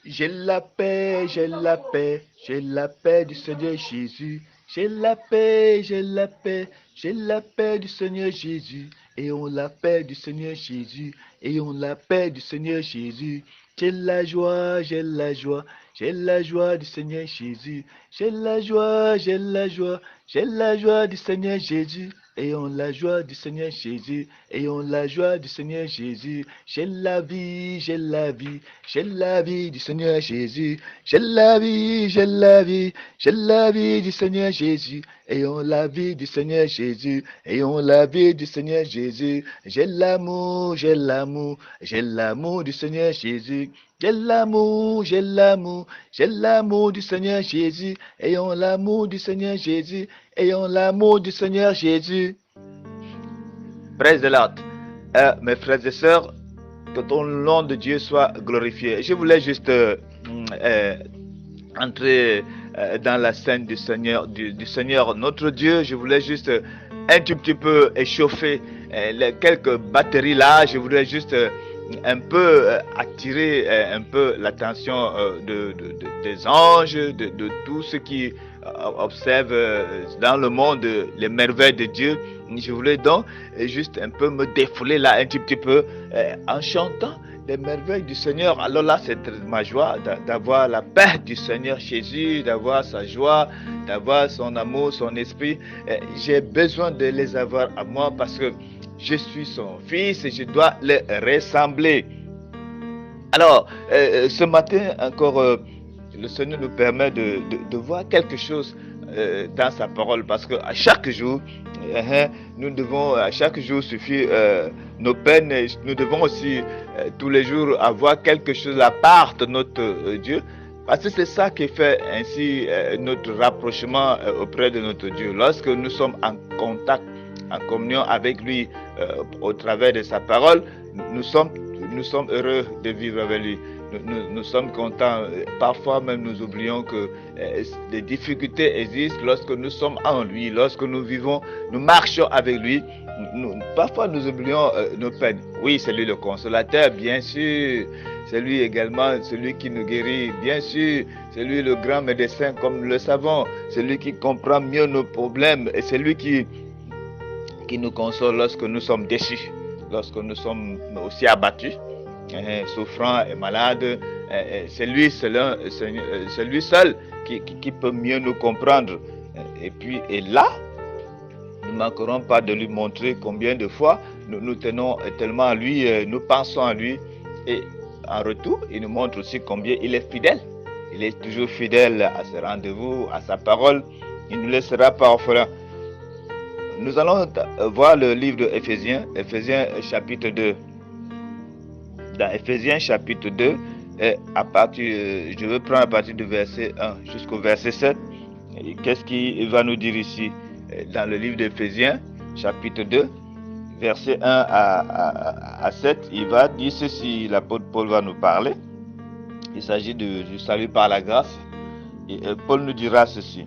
J'ai la paix, j'ai la paix, j'ai la paix du Seigneur Jésus. J'ai la paix, j'ai la paix, j'ai la paix du Seigneur Jésus. Ayons la paix du Seigneur Jésus. Ayons la paix du Seigneur Jésus. J'ai la joie, j'ai la joie, j'ai la joie du Seigneur Jésus. J'ai la joie, j'ai la joie, j'ai la joie du Seigneur Jésus. Ayons la joie du Seigneur Jésus. Ayons la joie du Seigneur Jésus. J'ai la vie, j'ai la vie, j'ai la vie du Seigneur Jésus. J'ai la vie, j'ai la vie, j'ai la vie du Seigneur Jésus. Ayons la vie du Seigneur Jésus. Ayons la vie du Seigneur Jésus. J'ai l'amour, j'ai l'amour, j'ai l'amour du Seigneur Jésus. J'ai l'amour, j'ai l'amour, j'ai l'amour du Seigneur Jésus. Ayons l'amour du Seigneur Jésus. Ayons l'amour du Seigneur Jésus. Praise the Lord. Mes frères et sœurs, que ton nom de Dieu soit glorifié. Je voulais juste entrer dans la scène du Seigneur notre Dieu. Je voulais juste un tout petit peu échauffer quelques batteries là. Je voulais juste un peu attirer un peu l'attention des anges, de tous ceux qui observent dans le monde les merveilles de Dieu. Je voulais donc juste un peu me défouler là un tout petit peu en chantant les merveilles du Seigneur. Alors là, c'est ma joie d'avoir la paix du Seigneur Jésus, d'avoir sa joie, d'avoir son amour, son esprit. J'ai besoin de les avoir à moi parce que je suis son fils et je dois les ressembler. Alors, ce matin encore, le Seigneur nous permet de voir quelque chose dans sa parole parce qu'à chaque jour, nous devons à chaque jour suffire nos peines. Nous devons aussi tous les jours avoir quelque chose à part de notre Dieu. Parce que c'est ça qui fait ainsi notre rapprochement auprès de notre Dieu. Lorsque nous sommes en contact, en communion avec lui au travers de sa parole, nous sommes heureux de vivre avec lui. Nous sommes contents. Parfois même nous oublions que des difficultés existent lorsque nous sommes en lui, lorsque nous vivons, nous marchons avec lui. Parfois nous oublions nos peines. Oui, c'est lui le consolateur, bien sûr. C'est lui également celui qui nous guérit, bien sûr. C'est lui le grand médecin, comme nous le savons. C'est lui qui comprend mieux nos problèmes et c'est lui qui nous console lorsque nous sommes déçus, lorsque nous sommes aussi abattus, souffrants et malades. C'est lui seul qui peut mieux nous comprendre. Et là, nous ne manquerons pas de lui montrer combien de fois nous tenons tellement à lui, nous pensons à lui. Et en retour, il nous montre aussi combien il est fidèle. Il est toujours fidèle à ses rendez-vous, à sa parole. Il ne nous laissera pas orphelins. Nous allons voir le livre de Éphésiens, Éphésiens chapitre 2. Dans Éphésiens chapitre 2, je vais prendre à partir du verset 1 jusqu'au verset 7. Qu'est-ce qu'il va nous dire ici? Dans le livre d'Éphésiens chapitre 2, verset 1 à 7, il va dire ceci, l'apôtre Paul va nous parler. Il s'agit du salut par la grâce. Et Paul nous dira ceci.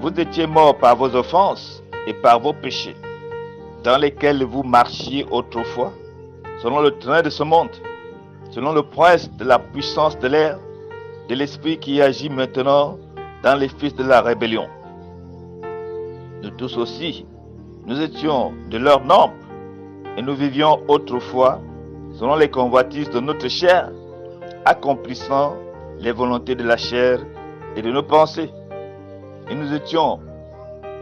Vous étiez morts par vos offenses et par vos péchés, dans lesquels vous marchiez autrefois, selon le train de ce monde, selon le prince de la puissance de l'air, de l'esprit qui agit maintenant dans les fils de la rébellion. Nous tous aussi, nous étions de leur nombre, et nous vivions autrefois selon les convoitises de notre chair, accomplissant les volontés de la chair et de nos pensées. Et nous étions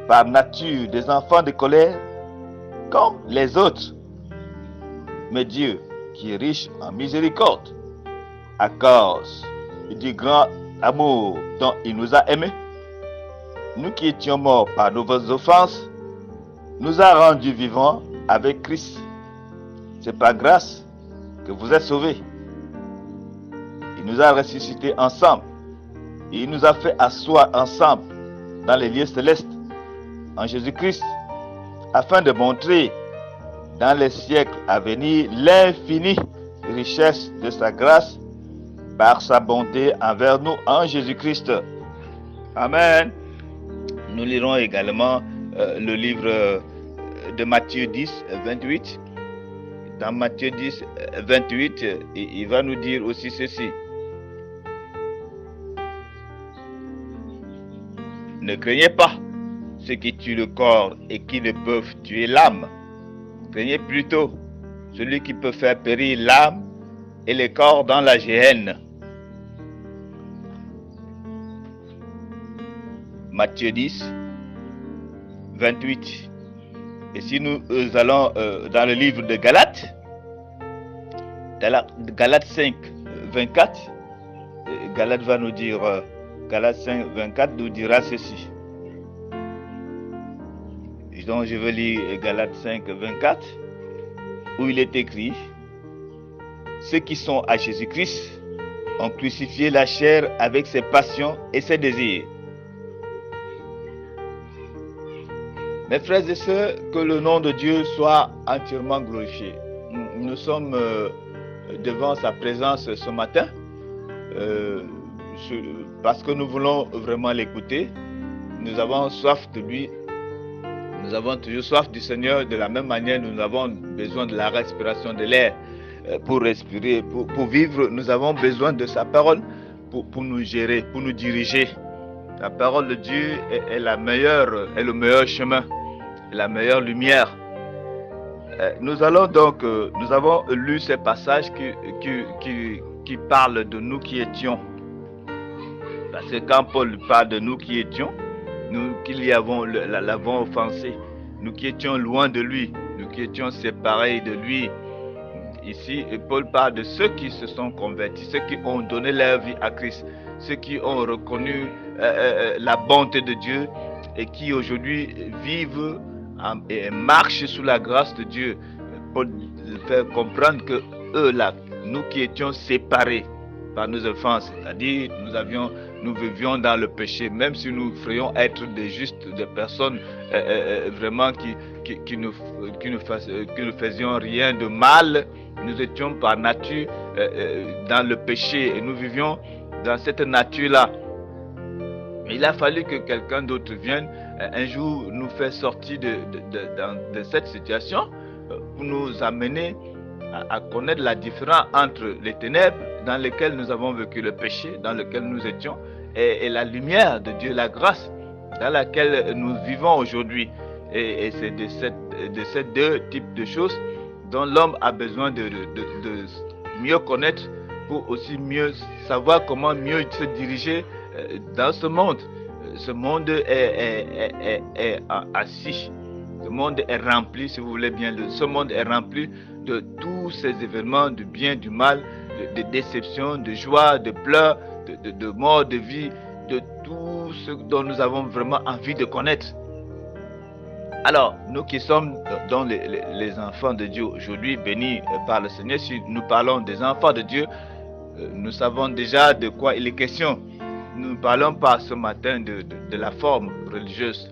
par nature des enfants de colère comme les autres. Mais Dieu, qui est riche en miséricorde, à cause du grand amour dont il nous a aimés, nous qui étions morts par nos offenses, nous a rendus vivants avec Christ. C'est par grâce que vous êtes sauvés. Il nous a ressuscités ensemble et il nous a fait asseoir ensemble dans les lieux célestes en Jésus-Christ, afin de montrer dans les siècles à venir l'infinie richesse de sa grâce par sa bonté envers nous en Jésus-Christ. Amen. Nous lirons également le livre de Matthieu 10, 28. dans Matthieu 10, 28, il va nous dire aussi ceci. Ne craignez pas ceux qui tuent le corps et qui ne peuvent tuer l'âme. Craignez plutôt celui qui peut faire périr l'âme et le corps dans la géhenne. Matthieu 10, 28. Et si nous allons dans le livre de Galates, Galates 5, 24, Galates va nous dire, Galates 5, 24 nous dira ceci. Donc je vais lire Galates 5, 24, où il est écrit: ceux qui sont à Jésus-Christ ont crucifié la chair avec ses passions et ses désirs. Mes frères et sœurs, que le nom de Dieu soit entièrement glorifié. Nous sommes devant sa présence ce matin parce que nous voulons vraiment l'écouter. Nous avons soif de lui. Nous avons toujours soif du Seigneur. De la même manière, nous avons besoin de la respiration de l'air pour respirer, pour vivre. Nous avons besoin de sa parole pour nous gérer, pour nous diriger. La parole de Dieu est le meilleur chemin, la meilleure lumière. Nous avons lu ces passages qui parlent de nous qui étions. Parce que quand Paul parle de nous qui étions, nous qui l'avons offensé, nous qui étions loin de lui, nous qui étions séparés de lui. Ici, Paul parle de ceux qui se sont convertis, ceux qui ont donné leur vie à Christ, ceux qui ont reconnu la bonté de Dieu et qui aujourd'hui vivent et marchent sous la grâce de Dieu. Paul fait comprendre que eux là, nous qui étions séparés par nos offenses, c'est-à-dire nous vivions dans le péché, même si nous ferions être des justes, des personnes vraiment qui ne faisions rien de mal. Nous étions par nature dans le péché et nous vivions dans cette nature-là. Il a fallu que quelqu'un d'autre vienne un jour nous faire sortir de cette situation pour nous amener à connaître la différence entre les ténèbres dans lesquelles nous avons vécu le péché, dans lequel nous étions, et la lumière de Dieu, la grâce dans laquelle nous vivons aujourd'hui. Et c'est de ces deux types de choses dont l'homme a besoin de mieux connaître pour aussi mieux savoir comment mieux se diriger dans ce monde. Ce monde est assis, ce monde est rempli, si vous voulez bien, ce monde est rempli de tous ces événements, du bien, du mal, de déception, de joie, de pleurs, de mort, de vie, de tout ce dont nous avons vraiment envie de connaître. Alors, nous qui sommes dans les enfants de Dieu aujourd'hui, bénis par le Seigneur, si nous parlons des enfants de Dieu, nous savons déjà de quoi il est question. Nous ne parlons pas ce matin de la forme religieuse.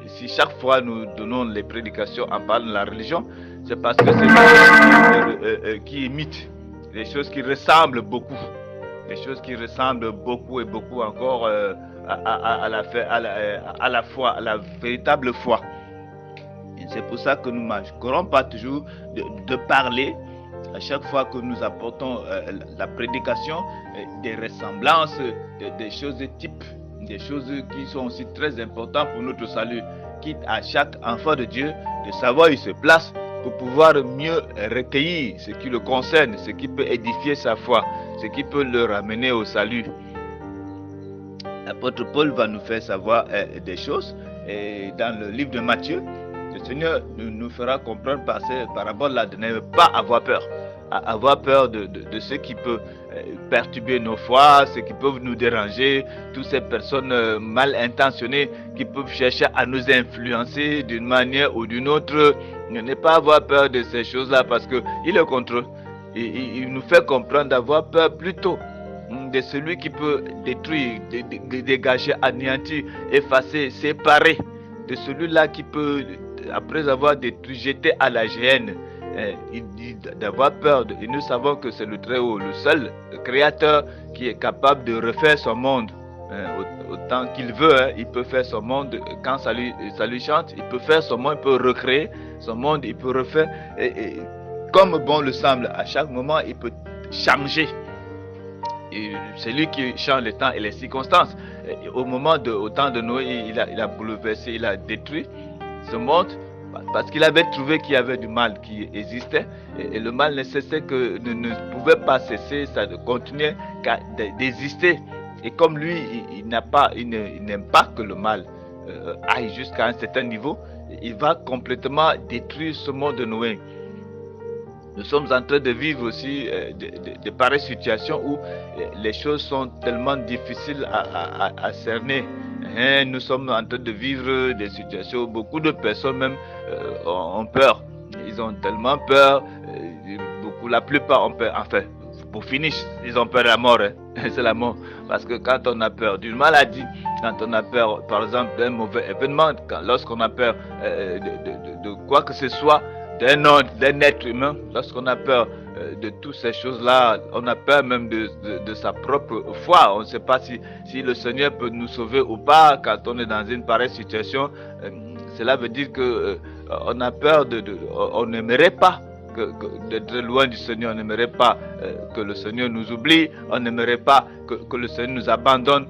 Si chaque fois nous donnons les prédications en parlant de la religion, c'est parce que c'est des choses qui imitent, des choses qui ressemblent beaucoup, des choses qui ressemblent beaucoup et beaucoup encore à la foi, à la véritable foi. C'est pour ça que nous ne manquerons pas toujours de parler à chaque fois que nous apportons la prédication des ressemblances, des choses de type, des choses qui sont aussi très importantes pour notre salut, quitte à chaque enfant de Dieu de savoir où il se place pour pouvoir mieux recueillir ce qui le concerne, ce qui peut édifier sa foi, ce qui peut le ramener au salut. L'apôtre Paul va nous faire savoir des choses et dans le livre de Matthieu. Le Seigneur nous fera comprendre par ces paraboles-là de ne pas avoir peur. Avoir peur de ce qui peut perturber nos foi, ce qui peut nous déranger, toutes ces personnes mal intentionnées qui peuvent chercher à nous influencer d'une manière ou d'une autre. Ne pas avoir peur de ces choses-là parce qu'il est contre eux. Il nous fait comprendre d'avoir peur plutôt de celui qui peut détruire, dégager, anéantir, effacer, séparer, de celui-là qui peut, après avoir détruit, jeter à la géhenne. Il dit d'avoir peur. Et nous savons que c'est le Très-Haut, le seul créateur qui est capable de refaire son monde. Autant qu'il veut, il peut faire son monde quand ça lui chante. Il peut faire son monde, il peut recréer son monde, il peut refaire. comme bon le semble, à chaque moment, il peut changer. C'est lui qui change le temps et les circonstances. Et au temps de Noé, il a bouleversé, il a détruit ce monde parce qu'il avait trouvé qu'il y avait du mal qui existait et le mal ne cessait ne pouvait pas cesser, ça continuait d'exister. Et comme lui, il n'aime pas que le mal aille jusqu'à un certain niveau, il va complètement détruire ce monde de Noé. Nous sommes en train de vivre aussi de pareilles situations où les choses sont tellement difficiles à cerner. Nous sommes en train de vivre des situations où beaucoup de personnes même ont peur. Ils ont tellement peur, la plupart ont peur. Enfin, pour finir, ils ont peur de la mort. C'est la mort. Parce que quand on a peur d'une maladie, quand on a peur, par exemple, d'un mauvais événement, lorsqu'on a peur de quoi que ce soit, d'un être humain, lorsqu'on a peur de toutes ces choses-là, on a peur même de sa propre foi. On ne sait pas si le Seigneur peut nous sauver ou pas quand on est dans une pareille situation. Cela veut dire que on a peur on n'aimerait pas d'être loin du Seigneur, on n'aimerait pas que le Seigneur nous oublie, on n'aimerait pas que le Seigneur nous abandonne.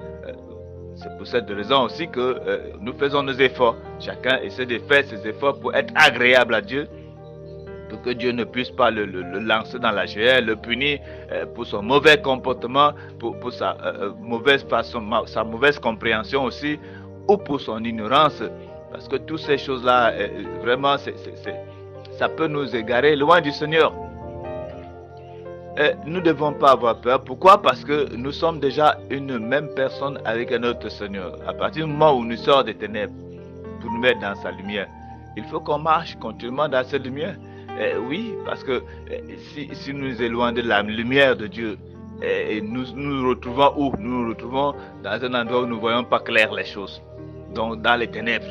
C'est pour cette raison aussi que nous faisons nos efforts. Chacun essaie de faire ses efforts pour être agréable à Dieu, pour que Dieu ne puisse pas le lancer dans la géhenne, le punir pour son mauvais comportement, pour sa mauvaise façon, sa mauvaise compréhension aussi, ou pour son ignorance. Parce que toutes ces choses-là, vraiment, ça peut nous égarer loin du Seigneur. Nous ne devons pas avoir peur. Pourquoi? Parce que nous sommes déjà une même personne avec un autre Seigneur. À partir du moment où nous sortons des ténèbres pour nous mettre dans sa lumière, il faut qu'on marche continuellement dans cette lumière. Oui, parce que si nous nous éloignons de la lumière de Dieu, nous nous retrouvons où? Nous nous retrouvons dans un endroit où nous ne voyons pas clair les choses, donc dans les ténèbres.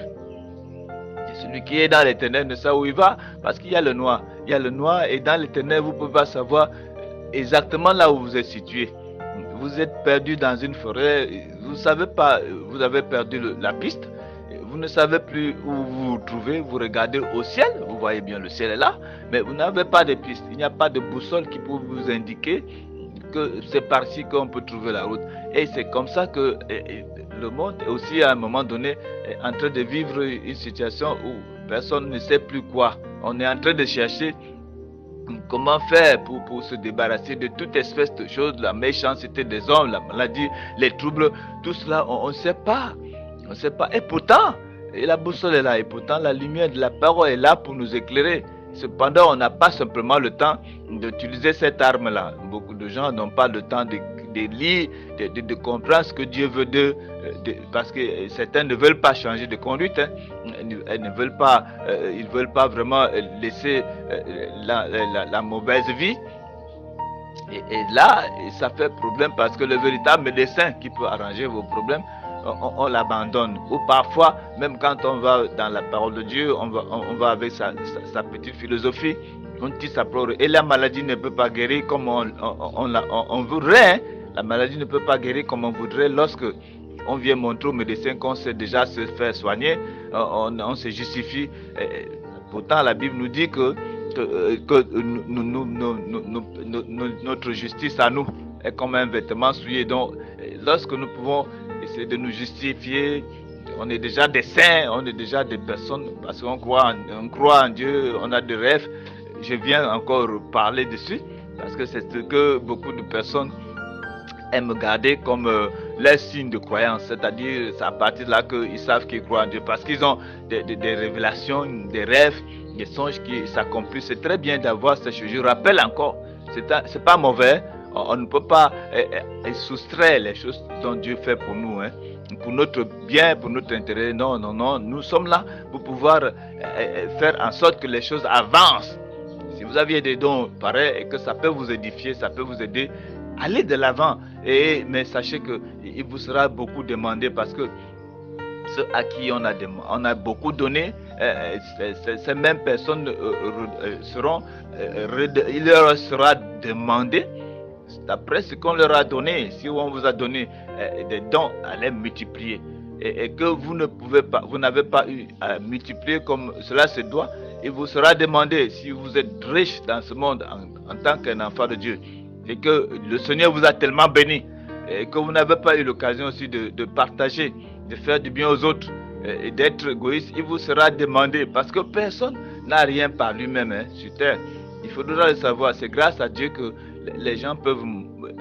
Et celui qui est dans les ténèbres ne sait où il va, parce qu'il y a le noir. Il y a le noir et dans les ténèbres, vous ne pouvez pas savoir exactement là où vous êtes situé. Vous êtes perdu dans une forêt, vous ne savez pas, vous avez perdu la piste. Vous ne savez plus où vous vous trouvez, vous regardez au ciel, vous voyez bien le ciel est là, mais vous n'avez pas de piste, il n'y a pas de boussole qui peut vous indiquer que c'est par-ci qu'on peut trouver la route. Et c'est comme ça que le monde est aussi à un moment donné en train de vivre une situation où personne ne sait plus quoi. On est en train de chercher comment faire pour se débarrasser de toute espèce de choses, la méchanceté des hommes, la maladie, les troubles, tout cela, on ne sait pas. On ne sait pas. Et pourtant, la boussole est là. Et pourtant, la lumière de la parole est là pour nous éclairer. Cependant, on n'a pas simplement le temps d'utiliser cette arme-là. Beaucoup de gens n'ont pas le temps de lire, de comprendre ce que Dieu veut parce que certains ne veulent pas changer de conduite. Ils ne veulent pas vraiment laisser la mauvaise vie. Et là, ça fait problème parce que le véritable médecin qui peut arranger vos problèmes, on l'abandonne. Ou parfois, même quand on va dans la parole de Dieu, on va avec sa petite philosophie, on dit sa parole. Et la maladie ne peut pas guérir comme on voudrait. Hein. La maladie ne peut pas guérir comme on voudrait lorsque on vient montrer au médecin qu'on sait déjà se faire soigner, on se justifie. Pourtant, la Bible nous dit que notre justice à nous est comme un vêtement souillé. Donc, lorsque nous pouvons essayer de nous justifier, on est déjà des saints, on est déjà des personnes, parce qu'on croit en Dieu, on a des rêves. Je viens encore parler dessus, parce que c'est ce que beaucoup de personnes aiment garder comme leur signe de croyance, c'est-à-dire c'est à partir de là qu'ils savent qu'ils croient en Dieu, parce qu'ils ont des révélations, des rêves, des songes qui s'accomplissent. C'est très bien d'avoir ces choses. Je rappelle encore, c'est pas mauvais. On ne peut pas soustraire les choses dont Dieu fait pour nous, hein, pour notre bien, pour notre intérêt. Non, non, non. Nous sommes là pour pouvoir faire en sorte que les choses avancent. Si vous aviez des dons pareils et que ça peut vous édifier, ça peut vous aider, allez de l'avant. Mais sachez qu'il vous sera beaucoup demandé parce que ceux à qui on a beaucoup donné, ces mêmes personnes il leur sera demandé d'après ce qu'on leur a donné. Si on vous a donné des dons, allez multiplier. Et que vous n'avez pas eu à multiplier comme cela se doit, il vous sera demandé si vous êtes riche dans ce monde en tant qu'un enfant de Dieu et que le Seigneur vous a tellement béni et que vous n'avez pas eu l'occasion aussi de partager, de faire du bien aux autres et d'être égoïste, il vous sera demandé parce que personne n'a rien par lui-même sur terre. Il faudra le savoir, c'est grâce à Dieu que les gens peuvent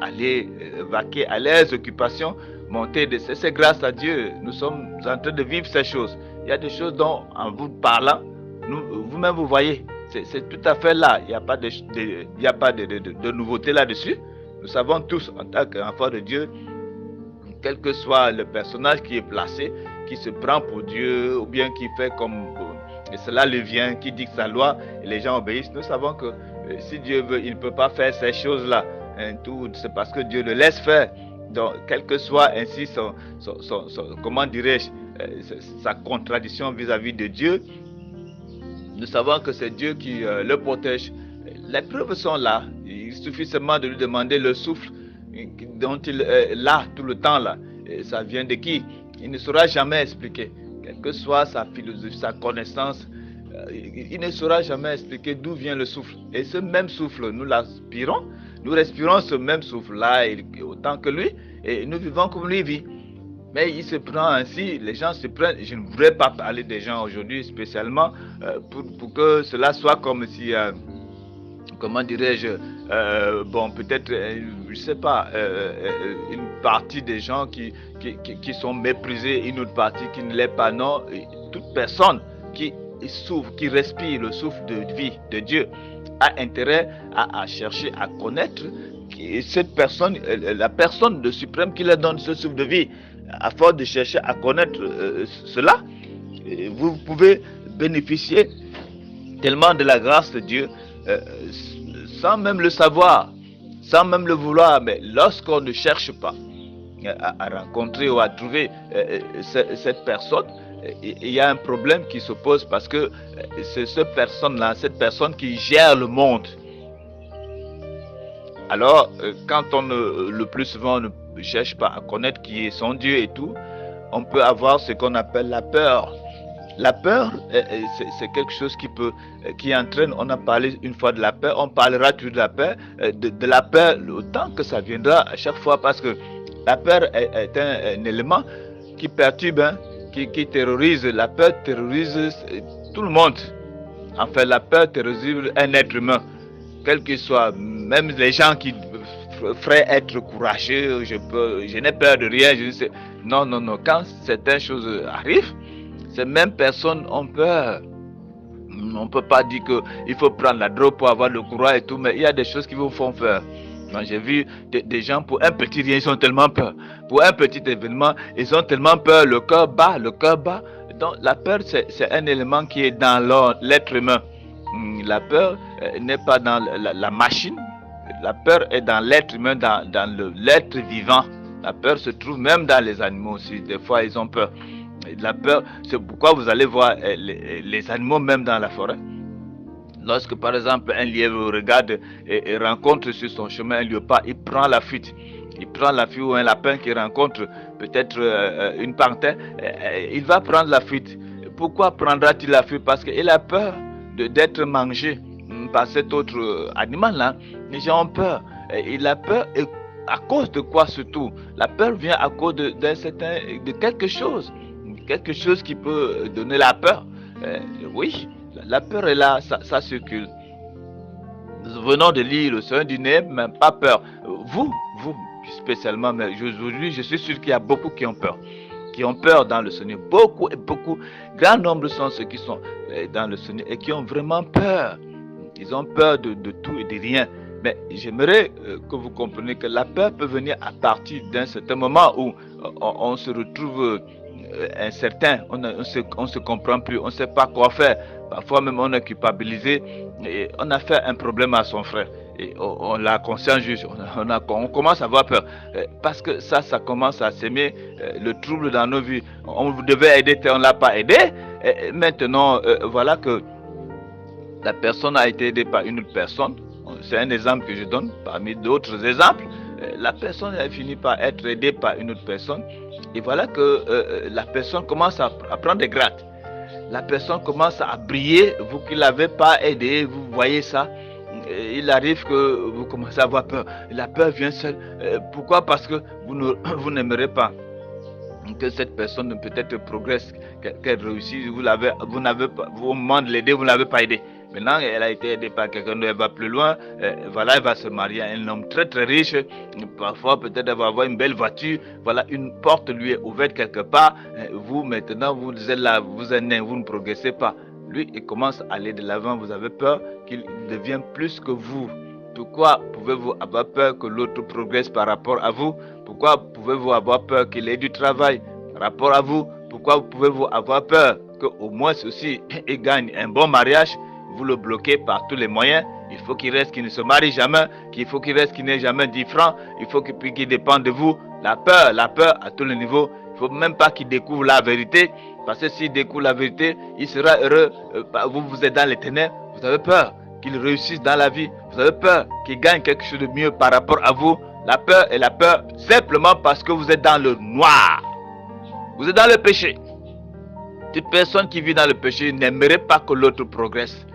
aller vaquer à leurs occupations, monter. C'est grâce à Dieu, nous sommes en train de vivre ces choses. Il y a des choses dont, en vous parlant, vous-même vous voyez, c'est tout à fait là. Il n'y a pas de nouveauté là-dessus. Nous savons tous, en tant qu'enfants de Dieu, quel que soit le personnage qui est placé, qui se prend pour Dieu, ou bien qui fait comme et cela lui vient, qui dicte sa loi, et les gens obéissent. Nous savons que si Dieu veut, il ne peut pas faire ces choses-là. Tout, c'est parce que Dieu le laisse faire. Donc, quel que soit ainsi comment dirais-je, sa contradiction vis-à-vis de Dieu, nous savons que c'est Dieu qui le protège. Les preuves sont là. Il suffit seulement de lui demander le souffle dont il est là tout le temps là. Et ça vient de qui? Il ne saura jamais expliquer. Quelle que soit sa philosophie, sa connaissance, il ne saura jamais expliquer d'où vient le souffle. Et ce même souffle, nous l'aspirons, nous respirons ce même souffle-là autant que lui, et nous vivons comme lui vit. Mais il se prend ainsi, les gens se prennent. Je ne voudrais pas parler des gens aujourd'hui spécialement pour que cela soit comme si, comment dirais-je, bon, peut-être, je ne sais pas, une partie des gens qui sont méprisés, une autre partie qui ne l'est pas. Non, toute personne qui souffre, qui respire le souffle de vie de Dieu a intérêt à chercher à connaître cette personne, la personne de suprême qui leur donne ce souffle de vie. À force de chercher à connaître cela, vous pouvez bénéficier tellement de la grâce de Dieu sans même le savoir, sans même le vouloir. Mais lorsqu'on ne cherche pas à rencontrer ou à trouver cette personne, il y a un problème qui se pose parce que c'est cette personne qui gère le monde. Alors, quand on le plus souvent ne cherche pas à connaître qui est son Dieu et tout, on peut avoir ce qu'on appelle la peur. La peur, c'est quelque chose qui entraîne. On a parlé une fois de la peur, on parlera toujours de la peur, de la peur autant que ça viendra à chaque fois, parce que la peur est un élément qui perturbe, qui terrorise. La peur terrorise tout le monde. Enfin, la peur terrorise un être humain, quel qu'il soit, même les gens qui feraient être courageux, je n'ai peur de rien, je ne sais. Non, quand certaines choses arrivent, ces mêmes personnes ont peur. On ne peut pas dire qu'il faut prendre la drogue pour avoir le courage et tout, mais il y a des choses qui vous font peur. J'ai vu des gens, pour un petit rien, ils ont tellement peur. Pour un petit événement, ils ont tellement peur, le cœur bat. Donc la peur, c'est un élément qui est dans l'être humain. La peur n'est pas dans la machine. La peur est dans l'être humain, dans l'être vivant. La peur se trouve même dans les animaux aussi. Des fois, ils ont peur. La peur, c'est pourquoi vous allez voir les animaux même dans la forêt. Lorsque par exemple un lièvre regarde et rencontre sur son chemin un léopard, il prend la fuite. Il prend la fuite, ou un lapin qui rencontre peut-être une panthère, il va prendre la fuite. Pourquoi prendra-t-il la fuite? Parce qu'il a peur d'être mangé par cet autre animal-là. Les gens ont peur. Il a peur, et à cause de quoi surtout? La peur vient à cause de quelque chose. Quelque chose qui peut donner la peur. Oui, la peur est là, ça circule. Nous venons de lire le Seigneur dit n'ayez même pas peur. Vous spécialement, mais aujourd'hui, je suis sûr qu'il y a beaucoup qui ont peur. Qui ont peur dans le Seigneur. Beaucoup. Grand nombre sont ceux qui sont dans le Seigneur et qui ont vraiment peur. Ils ont peur de tout et de rien. Mais j'aimerais que vous compreniez que la peur peut venir à partir d'un certain moment où on se retrouve incertain, on se comprend plus, on ne sait pas quoi faire. Parfois même on est culpabilisé et on a fait un problème à son frère. Et on l'a conscience juge, on commence à avoir peur. Parce que ça commence à s'aimer le trouble dans nos vies. On devait aider, on ne l'a pas aidé. Et maintenant, voilà que la personne a été aidée par une autre personne. C'est un exemple que je donne parmi d'autres exemples. La personne a fini par être aidée par une autre personne. Et voilà que la personne commence à prendre des grades. la personne commence à briller, vous qui ne l'avez pas aidé, vous voyez ça. Il arrive que vous commencez à avoir peur. La peur vient seule. Pourquoi? Parce que vous n'aimerez pas que cette personne peut-être progresse, qu'elle réussisse. Vous n'avez pas, au moment de l'aider, vous ne l'avez pas aidé. Maintenant, elle a été aidée par quelqu'un, elle va plus loin. Voilà, elle va se marier à un homme très très riche. Parfois, peut-être elle va avoir une belle voiture. Voilà, une porte lui est ouverte quelque part. Vous, maintenant, vous êtes là, vous êtes né, vous ne progressez pas. Lui, il commence à aller de l'avant. Vous avez peur qu'il devienne plus que vous. Pourquoi pouvez-vous avoir peur que l'autre progresse par rapport à vous? Pourquoi pouvez-vous avoir peur qu'il ait du travail par rapport à vous? Pourquoi pouvez-vous avoir peur qu'au moins aussi il gagne un bon mariage? Vous le bloquez par tous les moyens. Il faut qu'il reste, qu'il ne se marie jamais, qu'il faut qu'il reste, qu'il n'ait jamais 10 francs. Il faut qu'il dépende de vous. La peur à tous les niveaux. Il ne faut même pas qu'il découvre la vérité. Parce que s'il découvre la vérité, il sera heureux. Vous êtes dans les ténèbres. Vous avez peur qu'il réussisse dans la vie. Vous avez peur qu'il gagne quelque chose de mieux par rapport à vous. La peur est la peur simplement parce que vous êtes dans le noir. Vous êtes dans le péché. Toute personne qui vit dans le péché n'aimerait pas que l'autre progresse.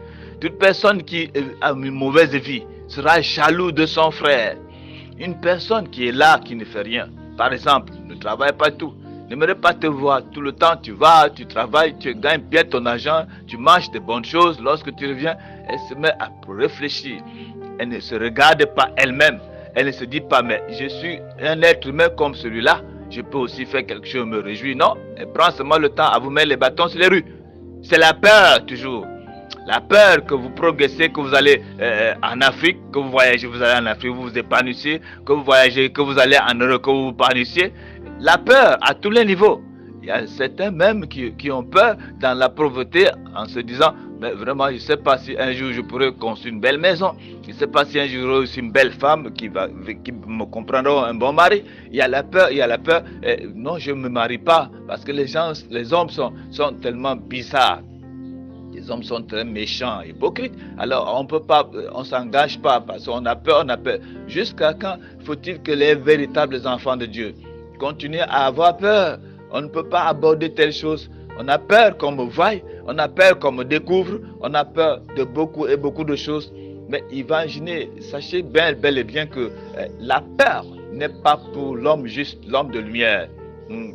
Toute personne qui a une mauvaise vie sera jaloux de son frère. Une personne qui est là, qui ne fait rien, par exemple, ne travaille pas tout, n'aimerait pas te voir tout le temps. Tu vas, tu travailles, tu gagnes bien ton argent, tu manges de bonnes choses. Lorsque tu reviens, elle se met à réfléchir. Elle ne se regarde pas elle-même. Elle ne se dit pas, mais je suis un être humain comme celui-là. Je peux aussi faire quelque chose, me réjouir. Non, elle prend seulement le temps à vous mettre les bâtons sur les rues. C'est la peur toujours. La peur que vous progressez, que vous allez en Afrique, que vous voyagez, vous allez en Afrique, vous vous épanouissez, que vous voyagez, que vous allez en Europe, que vous vous épanouissiez. La peur à tous les niveaux. Il y a certains même qui ont peur dans la pauvreté en se disant, mais vraiment, je ne sais pas si un jour je pourrai construire une belle maison. Je ne sais pas si un jour j'aurai aussi une belle femme qui me comprendra, un bon mari. Il y a la peur, non, je ne me marie pas parce que les hommes sont tellement bizarres. Les hommes sont très méchants, hypocrites. Alors, on ne s'engage pas parce qu'on a peur, Jusqu'à quand faut-il que les véritables enfants de Dieu continuent à avoir peur? On ne peut pas aborder telle chose. On a peur qu'on me voie, on a peur qu'on me découvre, on a peur de beaucoup et beaucoup de choses. Mais imaginez, sachez bel et bien que la peur n'est pas pour l'homme juste, l'homme de lumière.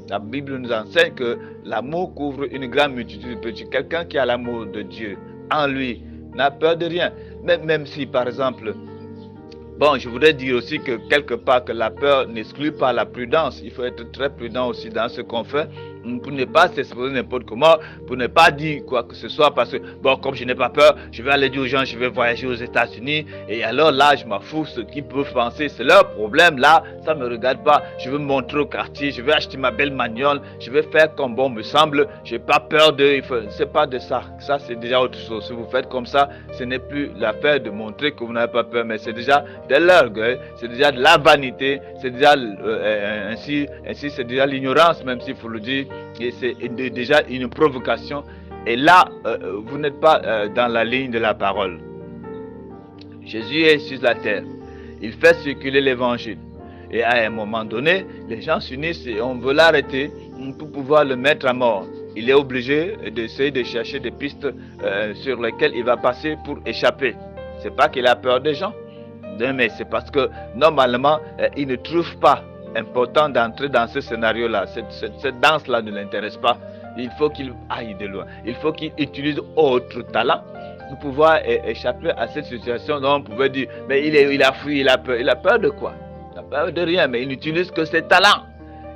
La Bible nous enseigne que l'amour couvre une grande multitude de petits. Quelqu'un qui a l'amour de Dieu en lui n'a peur de rien. Même si, par exemple, bon, je voudrais dire aussi que quelque part que la peur n'exclut pas la prudence. Il faut être très prudent aussi dans ce qu'on fait pour ne pas s'exposer n'importe comment, pour ne pas dire quoi que ce soit parce que, bon, comme je n'ai pas peur, je vais aller dire aux gens, je vais voyager aux États-Unis et alors là, je m'en fous, ce qu'ils peuvent penser, c'est leur problème, là, ça ne me regarde pas. Je veux me montrer au quartier, je vais acheter ma belle magnole, je vais faire comme bon me semble, je n'ai pas peur de... C'est pas de ça, ça c'est déjà autre chose. Si vous faites comme ça, ce n'est plus l'affaire de montrer que vous n'avez pas peur, mais c'est déjà de l'orgueil, c'est déjà de la vanité, c'est déjà ainsi c'est déjà l'ignorance, même s'il faut le dire, et c'est déjà une provocation. Et là, vous n'êtes pas dans la ligne de la parole. Jésus est sur la terre, il fait circuler l'évangile. Et à un moment donné, les gens s'unissent et on veut l'arrêter pour pouvoir le mettre à mort. Il est obligé d'essayer de chercher des pistes sur lesquelles il va passer pour échapper. C'est pas qu'il a peur des gens, mais c'est parce que normalement, il ne trouve pas important d'entrer dans ce scénario-là. Cette danse-là ne l'intéresse pas. Il faut qu'il aille de loin. Il faut qu'il utilise autre talent pour pouvoir échapper à cette situation dont on pouvait dire, mais il a fui, il a peur. Il a peur de quoi? Il n'a peur de rien, mais il n'utilise que ses talents.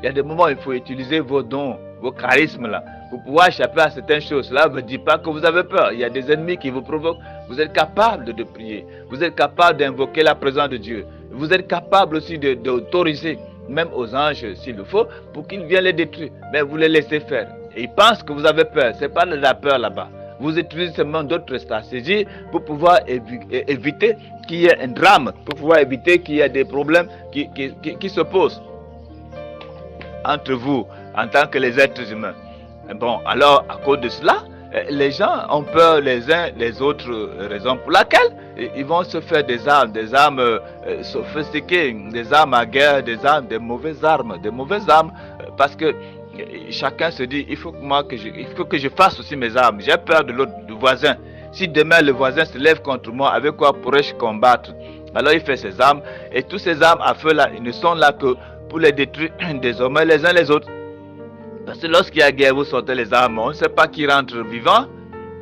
Il y a des moments où il faut utiliser vos dons, vos charismes là, pour pouvoir échapper à certaines choses. Cela ne veut dire pas que vous avez peur. Il y a des ennemis qui vous provoquent. Vous êtes capable de prier. Vous êtes capable d'invoquer la présence de Dieu. Vous êtes capable aussi d'autoriser, même aux anges s'il le faut, pour qu'ils viennent les détruire. Mais vous les laissez faire. Et ils pensent que vous avez peur. Ce n'est pas de la peur là-bas. Vous utilisez seulement d'autres stratégies pour pouvoir éviter qu'il y ait un drame, pour pouvoir éviter qu'il y ait des problèmes qui se posent entre vous en tant que les êtres humains. Bon, alors à cause de cela, les gens ont peur les uns les autres, raison pour laquelle ils vont se faire des armes sophistiquées, des armes à guerre, des mauvaises armes, parce que chacun se dit, il faut que je fasse aussi mes armes. J'ai peur de l'autre, du voisin. Si demain le voisin se lève contre moi, avec quoi pourrais-je combattre? Alors il fait ses armes, et tous ces armes à feu là, ils ne sont là que pour les détruire désormais les uns les autres. Parce que lorsqu'il y a guerre, vous sortez les armes, on ne sait pas qui rentre vivant.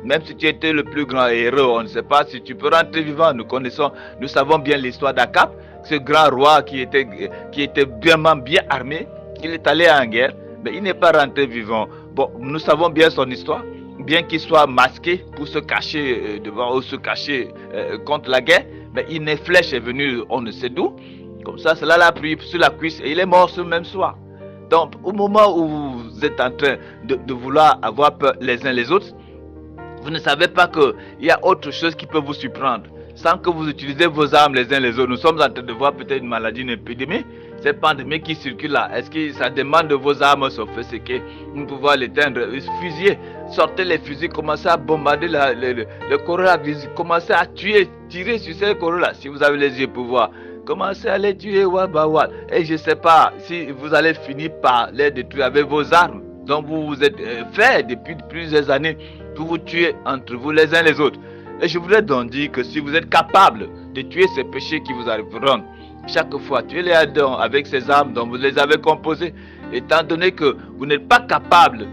Même si tu étais le plus grand héros, on ne sait pas si tu peux rentrer vivant. Nous savons bien l'histoire d'Akab, ce grand roi qui était vraiment bien armé. Il est allé en guerre, mais il n'est pas rentré vivant. Bon, nous savons bien son histoire, bien qu'il soit masqué pour se cacher devant ou se cacher contre la guerre, mais une flèche est venue, on ne sait d'où. Comme ça, cela l'a pris sur la cuisse et il est mort ce même soir. Donc, au moment où vous êtes en train de vouloir avoir peur les uns les autres, vous ne savez pas qu'il y a autre chose qui peut vous surprendre. Sans que vous utilisez vos armes les uns les autres. Nous sommes en train de voir peut-être une maladie, une épidémie. Cette pandémie qui circule là, est-ce que ça demande de vos armes sophistiquées pour pouvoir l'éteindre? Fusillez, sortez les fusils, commencez à bombarder le coronavirus, commencez à tuer, tirer sur ces corona si vous avez les yeux pour voir. Commencez à les tuer, et je ne sais pas si vous allez finir par les détruire avec vos armes. Donc vous vous êtes fait depuis plusieurs années pour vous tuer entre vous les uns les autres. Et je voudrais donc dire que si vous êtes capable de tuer ces péchés qui vous arriveront, chaque fois, tuez-les avec ces armes dont vous les avez composées, étant donné que vous n'êtes pas capable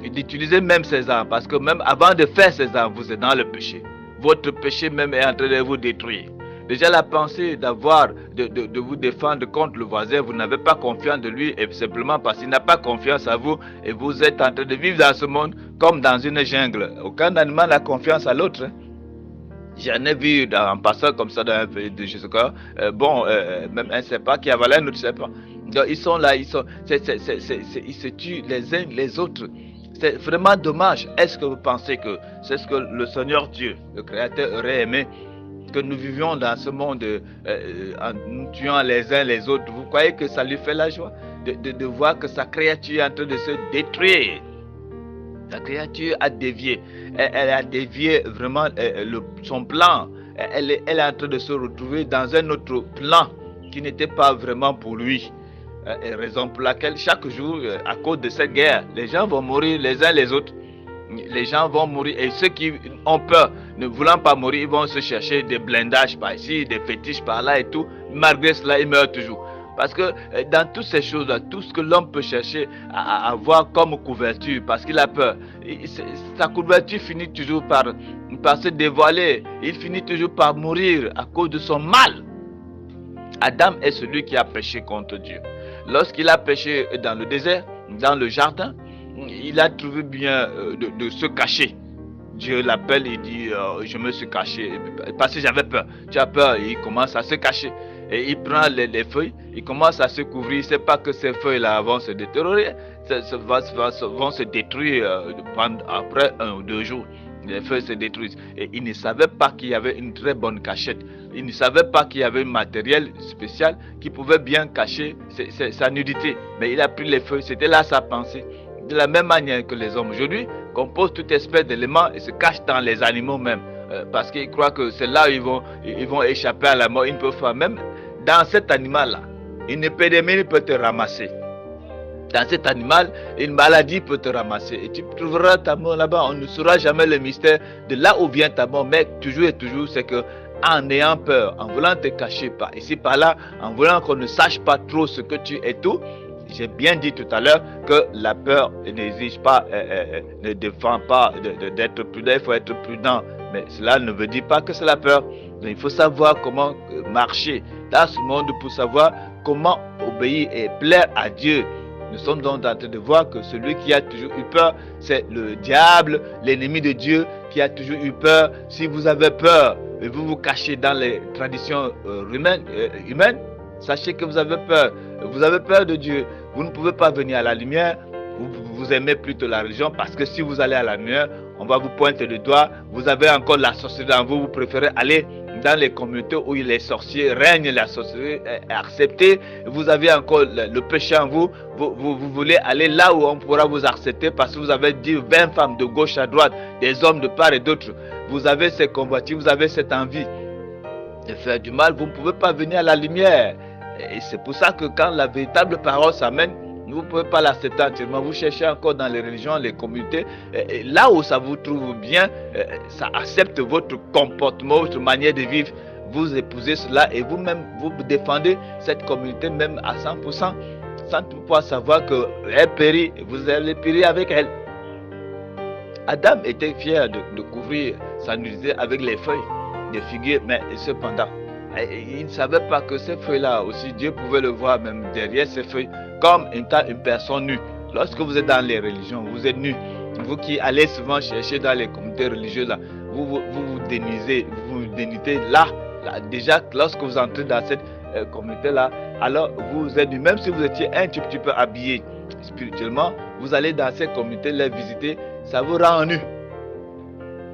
d'utiliser même ces armes, parce que même avant de faire ces armes, vous êtes dans le péché. Votre péché même est en train de vous détruire. Déjà la pensée de vous défendre contre le voisin, vous n'avez pas confiance de lui, et simplement parce qu'il n'a pas confiance à vous, et vous êtes en train de vivre dans ce monde comme dans une jungle. Aucun animal n'a confiance à l'autre. J'en ai vu en passant comme ça dans un pays de Jésus. Même un serpent qui avalait un autre serpent. Donc ils sont là, ils se tuent les uns les autres. C'est vraiment dommage. Est-ce que vous pensez que c'est ce que le Seigneur Dieu, le Créateur, aurait aimé que nous vivions dans ce monde en nous tuant les uns les autres? Vous croyez que ça lui fait la joie de voir que sa créature est en train de se détruire? La créature a dévié. Elle a dévié vraiment son plan. Elle est en train de se retrouver dans un autre plan qui n'était pas vraiment pour lui. Raison pour laquelle chaque jour, à cause de cette guerre, les gens vont mourir les uns les autres. Les gens vont mourir, et ceux qui ont peur, ne voulant pas mourir, ils vont se chercher des blindages par ici, des fétiches par là et tout. Malgré cela, ils meurent toujours. Parce que dans toutes ces choses-là, tout ce que l'homme peut chercher à avoir comme couverture, parce qu'il a peur, sa couverture finit toujours par se dévoiler. Il finit toujours par mourir à cause de son mal. Adam est celui qui a péché contre Dieu. Lorsqu'il a péché dans le désert, dans le jardin, il a trouvé bien de se cacher. Dieu l'appelle et dit je me suis caché parce que j'avais peur. Tu as peur, et il commence à se cacher. Et il prend les feuilles, il commence à se couvrir. Il ne sait pas que ces feuilles-là vont se détériorer, vont se détruire après 1 ou 2 jours. Les feuilles se détruisent. Et il ne savait pas qu'il y avait une très bonne cachette. Il ne savait pas qu'il y avait un matériel spécial qui pouvait bien cacher sa nudité. Mais il a pris les feuilles, c'était là sa pensée. De la même manière que les hommes aujourd'hui composent toute espèce d'éléments et se cachent dans les animaux même. Parce qu'ils croient que c'est là où ils vont échapper à la mort. Ils ne peuvent pas. Même dans cet animal-là, une épidémie peut te ramasser. Dans cet animal, une maladie peut te ramasser. Et tu trouveras ta mort là-bas. On ne saura jamais le mystère de là où vient ta mort. Mais toujours et toujours, c'est que en ayant peur, en voulant te cacher par ici, par là, en voulant qu'on ne sache pas trop ce que tu es tout, j'ai bien dit tout à l'heure que la peur n'exige pas, ne défend pas d'être prudent. Il faut être prudent. Mais cela ne veut dire pas que c'est la peur. Donc, il faut savoir comment marcher dans ce monde pour savoir comment obéir et plaire à Dieu. Nous sommes donc en train de voir que celui qui a toujours eu peur, c'est le diable, l'ennemi de Dieu, qui a toujours eu peur. Si vous avez peur et vous vous cachez dans les traditions humaines, sachez que vous avez peur. Vous avez peur de Dieu. Vous ne pouvez pas venir à la lumière. Vous aimez plutôt la religion, parce que si vous allez à la lumière, on va vous pointer le doigt. Vous avez encore la sorcellerie en vous. Vous préférez aller dans les communautés où les sorciers règnent, la sorcellerie est acceptée. Vous avez encore le péché en vous. Vous voulez aller là où on pourra vous accepter, parce que vous avez dit 20 femmes de gauche à droite, des hommes de part et d'autre. Vous avez ces convoitises, vous avez cette envie de faire du mal. Vous ne pouvez pas venir à la lumière. Et c'est pour ça que quand la véritable parole s'amène, Vous ne pouvez pas l'accepter entièrement. Vous cherchez encore dans les religions, les communautés. Là où ça vous trouve bien, ça accepte votre comportement, votre manière de vivre. Vous épousez cela et vous-même, vous défendez cette communauté même à 100%, sans pouvoir savoir qu'elle périt, vous allez périr avec elle. Adam était fier de couvrir sa nudité avec les feuilles de figuier, mais cependant, il ne savait pas que ces feuilles-là aussi, Dieu pouvait le voir même derrière ces feuilles, comme une personne nue. Lorsque vous êtes dans les religions, vous êtes nu. Vous qui allez souvent chercher dans les communautés religieuses, là, vous dénudez là. Déjà, lorsque vous entrez dans cette communauté-là, alors vous êtes nu. Même si vous étiez un petit peu habillé spirituellement, vous allez dans cette communauté, les visiter, ça vous rend nu.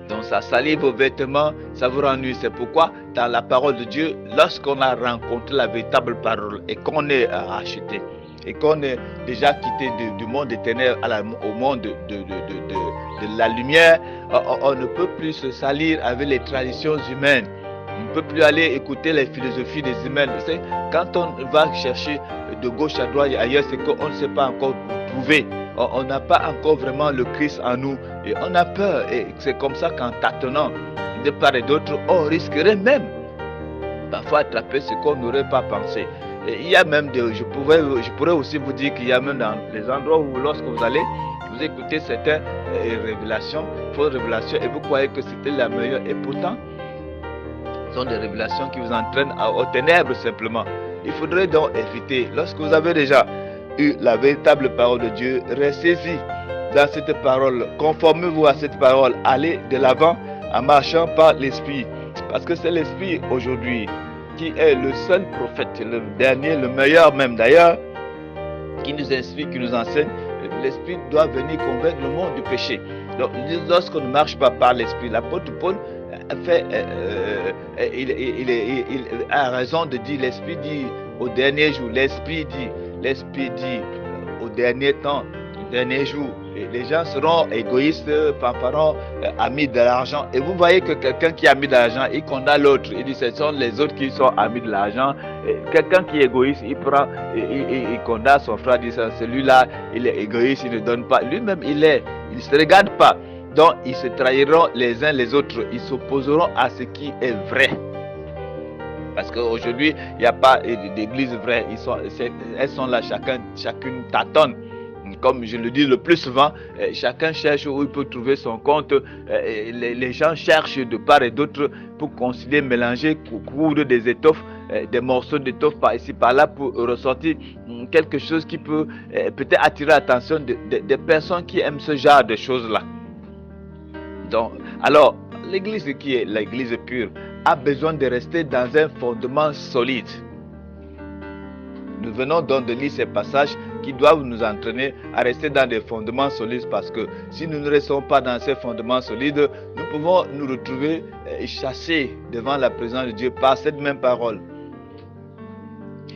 Donc ça salit vos vêtements, ça vous rend nu. C'est pourquoi dans la parole de Dieu, lorsqu'on a rencontré la véritable parole et qu'on est racheté, et qu'on est déjà quitté du monde des ténèbres au monde de la lumière, on ne peut plus se salir avec les traditions humaines. On ne peut plus aller écouter les philosophies des humains. Quand on va chercher de gauche à droite et ailleurs, c'est qu'on ne sait pas encore trouver. On n'a pas encore vraiment le Christ en nous. Et on a peur. Et c'est comme ça qu'en tâtonnant de part et d'autre, on risquerait même parfois attraper ce qu'on n'aurait pas pensé. Et il y a même je pourrais aussi vous dire qu'il y a même dans les endroits où lorsque vous allez, vous écoutez certaines révélations, fausses révélations, et vous croyez que c'était la meilleure. Et pourtant, ce sont des révélations qui vous entraînent aux ténèbres simplement. Il faudrait donc éviter, lorsque vous avez déjà eu la véritable parole de Dieu, restez-y dans cette parole, conformez-vous à cette parole, allez de l'avant en marchant par l'Esprit, parce que c'est l'Esprit aujourd'hui qui est le seul prophète, le dernier, le meilleur même d'ailleurs, qui nous inspire, qui nous enseigne. L'Esprit doit venir convaincre le monde du péché. Donc lorsqu'on ne marche pas par l'Esprit, l'apôtre Paul il a raison de dire, l'Esprit dit au dernier jour, l'Esprit dit au dernier temps, au dernier jour, les gens seront égoïstes, fanfarons, amis de l'argent. Et vous voyez que quelqu'un qui est ami de l'argent, il condamne l'autre. Il dit ce sont les autres qui sont amis de l'argent. Quelqu'un qui est égoïste, il prend, il condamne son frère, il dit celui-là, il est égoïste, il ne donne pas. Lui-même, il ne se regarde pas. Donc, ils se trahiront les uns les autres. Ils s'opposeront à ce qui est vrai. Parce qu'aujourd'hui, il n'y a pas d'église vraie. Elles sont là, chacune tâtonne. Comme je le dis le plus souvent, chacun cherche où il peut trouver son compte. Les gens cherchent de part et d'autre pour concilier, mélanger, coudre des étoffes, des morceaux d'étoffe par ici, par là, pour ressortir quelque chose qui peut peut-être attirer l'attention des personnes qui aiment ce genre de choses-là. Donc, alors, l'église qui est l'église pure a besoin de rester dans un fondement solide. Nous venons donc de lire ces passages qui doivent nous entraîner à rester dans des fondements solides, parce que si nous ne restons pas dans ces fondements solides, nous pouvons nous retrouver chassés devant la présence de Dieu par cette même parole.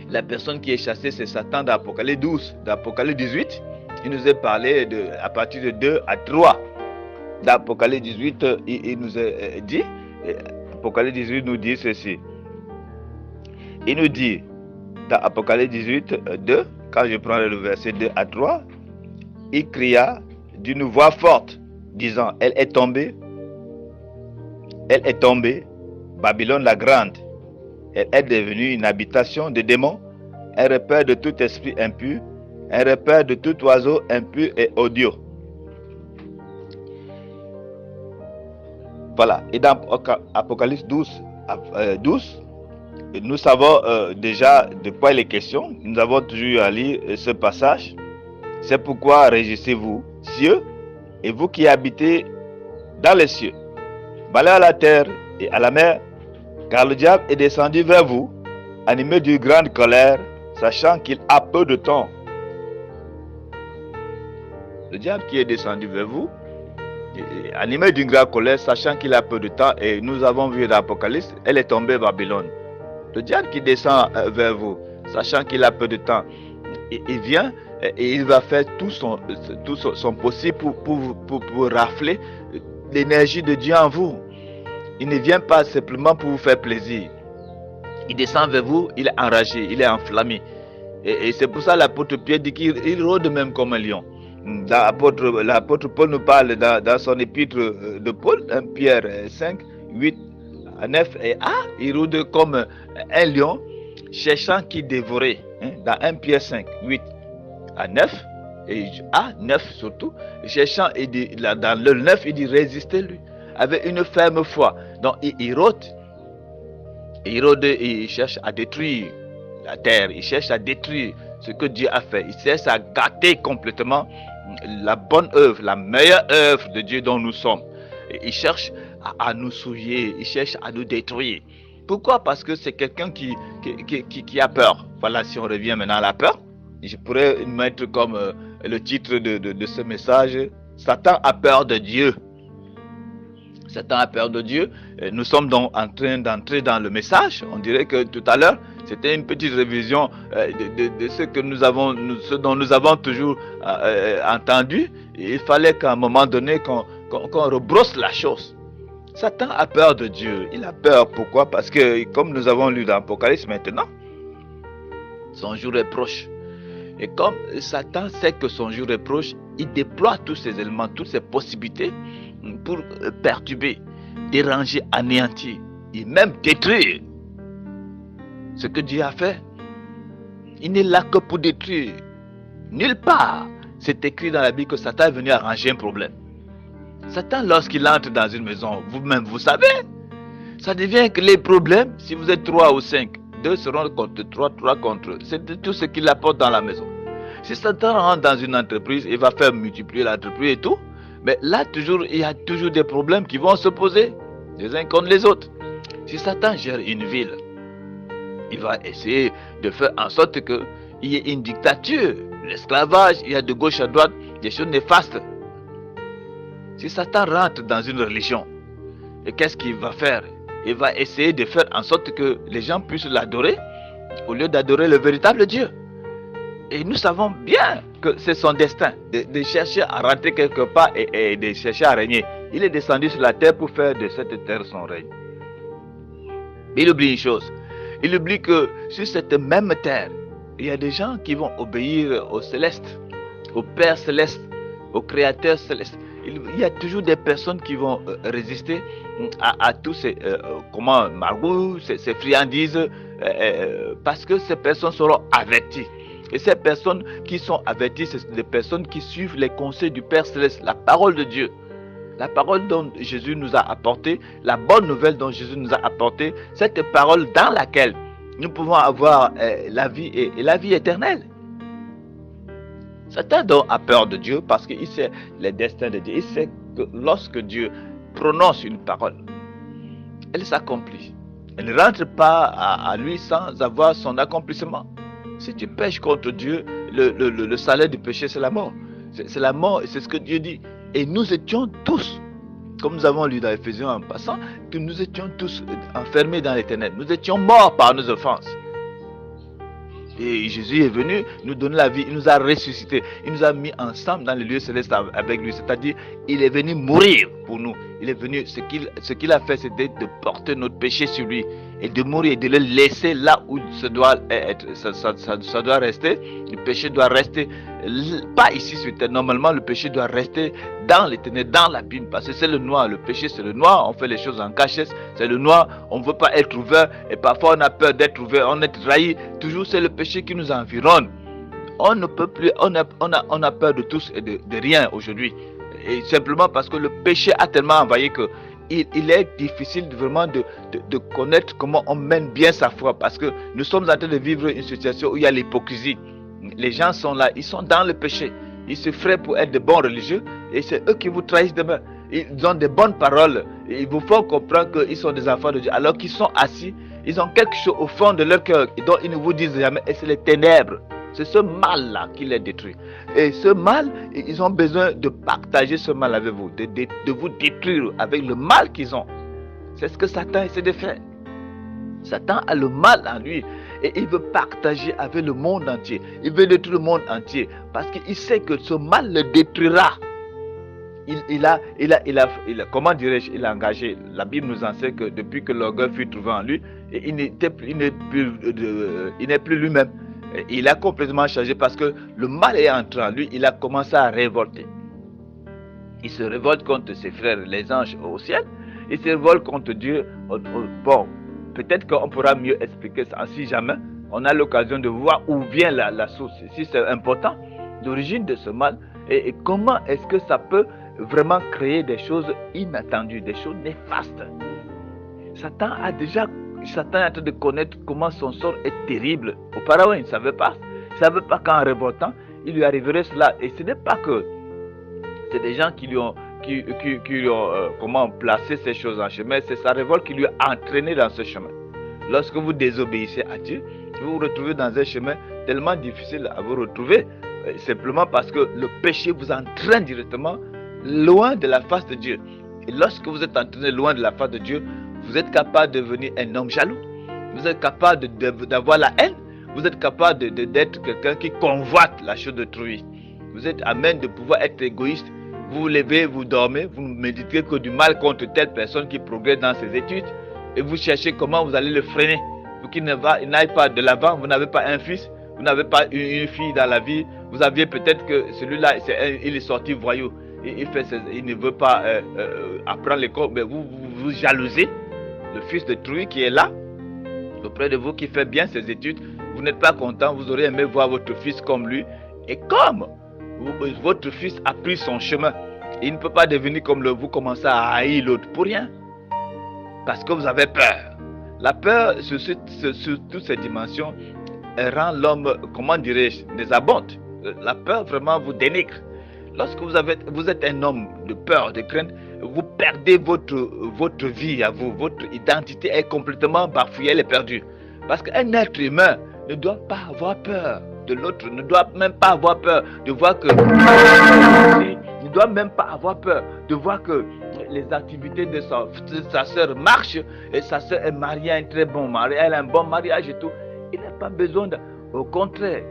La personne qui est chassée, c'est Satan dans Apocalypse 12. Dans Apocalypse 18, il nous est parlé à partir de 2 à 3. Dans Apocalypse 18, il nous est dit, Apocalypse 18 nous dit ceci. Il nous dit, dans Apocalypse 18, 2, quand je prends le verset 2 à 3, il cria d'une voix forte, disant, elle est tombée, Babylone la grande. Elle est devenue une habitation de démons, un repère de tout esprit impur, un repère de tout oiseau impur et odieux. Voilà, et dans Apocalypse 12, nous savons déjà de quoi il est question. Nous avons toujours à lire ce passage. C'est pourquoi réjouissez-vous, cieux, et vous qui habitez dans les cieux. Malheur à la terre et à la mer, car le diable est descendu vers vous, animé d'une grande colère, sachant qu'il a peu de temps. Le diable qui est descendu vers vous, animé d'une grande colère, sachant qu'il a peu de temps, et nous avons vu dans l'Apocalypse, elle est tombée Babylone. Le diable qui descend vers vous, sachant qu'il a peu de temps, il vient et il va faire tout son possible pour rafler l'énergie de Dieu en vous. Il ne vient pas simplement pour vous faire plaisir. Il descend vers vous, il est enragé, il est enflammé. Et c'est pour ça l'apôtre Pierre dit qu'il rôde même comme un lion. L'apôtre Paul nous parle dans son épître de Paul, 1 Pierre 5, 8 à 9 et il rôde comme un lion, cherchant qui dévorer. Dans 1 Pierre 5, 8 à 9, et 9 surtout, cherchant, dans le 9, il dit résistez-lui, avec une ferme foi. Donc il rôde, il cherche à détruire la terre, il cherche à détruire ce que Dieu a fait, il cherche à gâter complètement la bonne œuvre, la meilleure œuvre de Dieu dont nous sommes. Il cherche à nous souiller, il cherche à nous détruire. Pourquoi? Parce que c'est quelqu'un qui a peur. Voilà, si on revient maintenant à la peur, je pourrais mettre comme le titre de ce message, Satan a peur de Dieu. Satan a peur de Dieu. Nous sommes donc en train d'entrer dans le message. On dirait que tout à l'heure, c'était une petite révision de ce dont nous avons toujours entendu. Il fallait qu'à un moment donné, qu'on rebrosse la chose. Satan a peur de Dieu. Il a peur. Pourquoi? Parce que, comme nous avons lu dans l'Apocalypse maintenant, son jour est proche. Et comme Satan sait que son jour est proche, il déploie tous ces éléments, toutes ces possibilités pour perturber, déranger, anéantir et même détruire ce que Dieu a fait. Il n'est là que pour détruire. Nulle part c'est écrit dans la Bible que Satan est venu arranger un problème. Satan, lorsqu'il entre dans une maison, vous-même vous savez, ça devient que les problèmes, si vous êtes 3 ou 5, 2 seront contre 3, 3 contre eux. C'est tout ce qu'il apporte dans la maison. Si Satan rentre dans une entreprise, il va faire multiplier l'entreprise et tout. Mais là, il y a toujours des problèmes qui vont se poser, les uns contre les autres. Si Satan gère une ville, il va essayer de faire en sorte qu'il y ait une dictature, l'esclavage, il y a de gauche à droite des choses néfastes. Si Satan rentre dans une religion, et qu'est-ce qu'il va faire? Il va essayer de faire en sorte que les gens puissent l'adorer au lieu d'adorer le véritable Dieu. Et nous savons bien que c'est son destin de chercher à rentrer quelque part et de chercher à régner. Il est descendu sur la terre pour faire de cette terre son règne. Mais il oublie une chose. Il oublie que sur cette même terre, il y a des gens qui vont obéir au céleste, au Père céleste, au Créateur céleste. Il y a toujours des personnes qui vont résister à tous ces margots, ces friandises, parce que ces personnes seront averties. Et ces personnes qui sont averties, c'est des personnes qui suivent les conseils du Père Céleste, la parole de Dieu. La parole dont Jésus nous a apporté, la bonne nouvelle dont Jésus nous a apporté, cette parole dans laquelle nous pouvons avoir la vie et la vie éternelle. Satan donc a peur de Dieu parce qu'il sait les destins de Dieu. Il sait que lorsque Dieu prononce une parole, elle s'accomplit. Elle ne rentre pas à lui sans avoir son accomplissement. Si tu pèches contre Dieu, le salaire du péché, c'est la mort. C'est la mort, c'est ce que Dieu dit. Et nous étions tous, comme nous avons lu dans Éphésiens en passant, que nous étions tous enfermés dans les ténèbres. Nous étions morts par nos offenses. Et Jésus est venu nous donner la vie, il nous a ressuscités, il nous a mis ensemble dans les lieux célestes avec lui. C'est-à-dire, il est venu mourir pour nous. Il est venu, ce qu'il a fait, c'était de porter notre péché sur lui et de mourir, de le laisser là où ça doit être, ça doit rester. Le péché doit rester, pas ici sur terre. Normalement, le péché doit rester dans les ténèbres, dans l'abîme, parce que c'est le noir. Le péché, c'est le noir. On fait les choses en cachette, c'est le noir. On ne veut pas être ouvert et parfois on a peur d'être ouvert, on est trahi. Toujours, c'est le péché qui nous environne. On ne peut plus, on a peur de tous et de rien aujourd'hui. Et simplement parce que le péché a tellement envahi que il est difficile vraiment de connaître comment on mène bien sa foi, parce que nous sommes en train de vivre une situation où il y a l'hypocrisie. Les gens sont là, ils sont dans le péché, ils se fraient pour être de bons religieux et c'est eux qui vous trahissent demain. Ils ont des bonnes paroles, ils vous font comprendre qu'ils sont des enfants de Dieu alors qu'ils sont assis, ils ont quelque chose au fond de leur cœur dont ils ne vous disent jamais, et c'est les ténèbres. C'est ce mal-là qui les détruit. Et ce mal, ils ont besoin de partager ce mal avec vous, de vous détruire avec le mal qu'ils ont. C'est ce que Satan essaie de faire. Satan a le mal en lui et il veut partager avec le monde entier. Il veut détruire le monde entier parce qu'il sait que ce mal le détruira. Il a comment dirais-je, il a engagé. La Bible nous enseigne que depuis que l'orgueil fut trouvé en lui, il n'est plus lui-même. il a complètement changé parce que le mal est entré en lui, il a commencé à révolter. Il se révolte contre ses frères, les anges au ciel, il se révolte contre Dieu. Bon, peut-être qu'on pourra mieux expliquer ça si jamais on a l'occasion de voir où vient la source, si c'est important, l'origine de ce mal, et comment est-ce que ça peut vraiment créer des choses inattendues, des choses néfastes. Satan est en train de connaître comment son sort est terrible. Auparavant, il ne savait pas. Il ne savait pas qu'en révoltant, il lui arriverait cela. Et ce n'est pas que c'est des gens qui lui ont, placé ces choses en chemin. C'est sa révolte qui lui a entraîné dans ce chemin. Lorsque vous désobéissez à Dieu, vous vous retrouvez dans un chemin tellement difficile à vous retrouver, simplement parce que le péché vous entraîne directement loin de la face de Dieu. Et lorsque vous êtes entraîné loin de la face de Dieu, vous êtes capable de devenir un homme jaloux. Vous êtes capable d'avoir la haine. Vous êtes capable d'être quelqu'un qui convoite la chose d'autrui. Vous êtes à même de pouvoir être égoïste. Vous vous levez, vous dormez, vous ne méditez que du mal contre telle personne qui progresse dans ses études. Et vous cherchez comment vous allez le freiner. Pour qu'il n'aille pas de l'avant. Vous n'avez pas un fils. Vous n'avez pas une fille dans la vie. Vous aviez peut-être que celui-là, il est sorti voyou. Il ne veut pas apprendre l'école. Mais vous jalousez le fils de Trouille qui est là, auprès de vous, qui fait bien ses études. Vous n'êtes pas content, vous auriez aimé voir votre fils comme lui. Et comme votre fils a pris son chemin, il ne peut pas devenir comme vous commencez à haïr l'autre pour rien. Parce que vous avez peur. La peur, sur toutes ces dimensions, elle rend l'homme, comment dirais-je, désabonde. La peur vraiment vous dénigre. Lorsque vous êtes un homme de peur, de crainte, vous perdez votre vie à vous. Votre identité est complètement bafouée, elle est perdue. Parce qu'un être humain ne doit pas avoir peur de l'autre, ne doit même pas avoir peur de voir que... Il ne doit même pas avoir peur de voir que les activités de sa soeur marchent et sa soeur est mariée à un très bon mari, elle a un bon mariage et tout. Il n'a pas besoin Au contraire,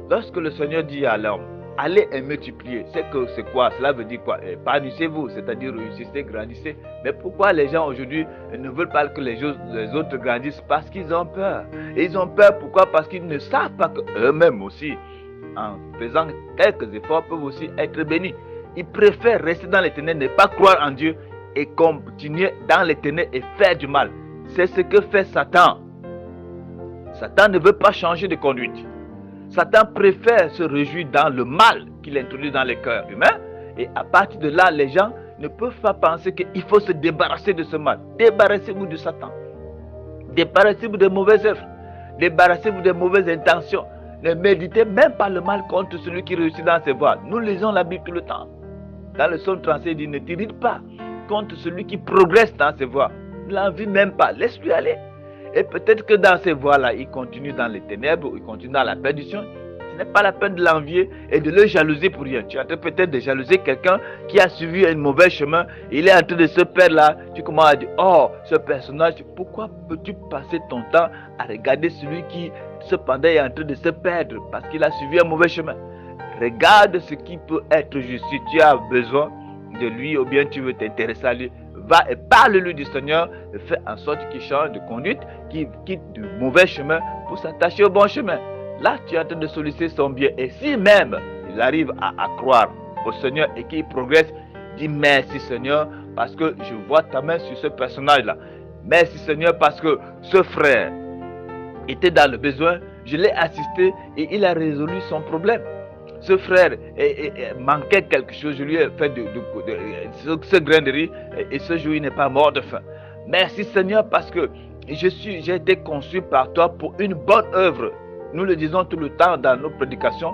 lorsque le Seigneur dit à l'homme, allez et multiplier, c'est quoi? Cela veut dire quoi? Épanouissez-vous, c'est-à-dire réussissez, grandissez. Mais pourquoi les gens aujourd'hui ne veulent pas que les autres grandissent? Parce qu'ils ont peur. Et ils ont peur pourquoi? Parce qu'ils ne savent pas qu'eux-mêmes aussi, en faisant quelques efforts, peuvent aussi être bénis. Ils préfèrent rester dans les ténèbres, ne pas croire en Dieu et continuer dans les ténèbres et faire du mal. C'est ce que fait Satan. Satan ne veut pas changer de conduite. Satan préfère se réjouir dans le mal qu'il introduit dans les cœurs humains. Et à partir de là, les gens ne peuvent pas penser qu'il faut se débarrasser de ce mal. Débarrassez-vous de Satan. Débarrassez-vous des mauvaises œuvres. Débarrassez-vous des mauvaises intentions. Ne méditez même pas le mal contre celui qui réussit dans ses voies. Nous lisons la Bible tout le temps. Dans le psaume 36, il dit, ne t'irrite pas contre celui qui progresse dans ses voies. Ne l'envie même pas. Laisse-lui aller. Et peut-être que dans ces voies-là, il continue dans les ténèbres, il continue dans la perdition. Ce n'est pas la peine de l'envier et de le jalouser pour rien. Tu es en train peut-être de jalouser quelqu'un qui a suivi un mauvais chemin. Il est en train de se perdre là. Tu commences à dire, oh, ce personnage, pourquoi peux-tu passer ton temps à regarder celui qui, cependant, est en train de se perdre parce qu'il a suivi un mauvais chemin? Regarde ce qui peut être juste. Si tu as besoin de lui ou bien tu veux t'intéresser à lui, va et parle-lui du Seigneur et fais en sorte qu'il change de conduite, qu'il quitte du mauvais chemin pour s'attacher au bon chemin. Là, tu es en train de solliciter son bien. Et si même il arrive à croire au Seigneur et qu'il progresse, dis merci Seigneur parce que je vois ta main sur ce personnage-là. Merci Seigneur parce que ce frère était dans le besoin, je l'ai assisté et il a résolu son problème. Ce frère manquait quelque chose, je lui ai fait ce grain de riz et ce jour il n'est pas mort de faim. Merci Seigneur parce que j'ai été conçu par toi pour une bonne œuvre. Nous le disons tout le temps dans nos prédications.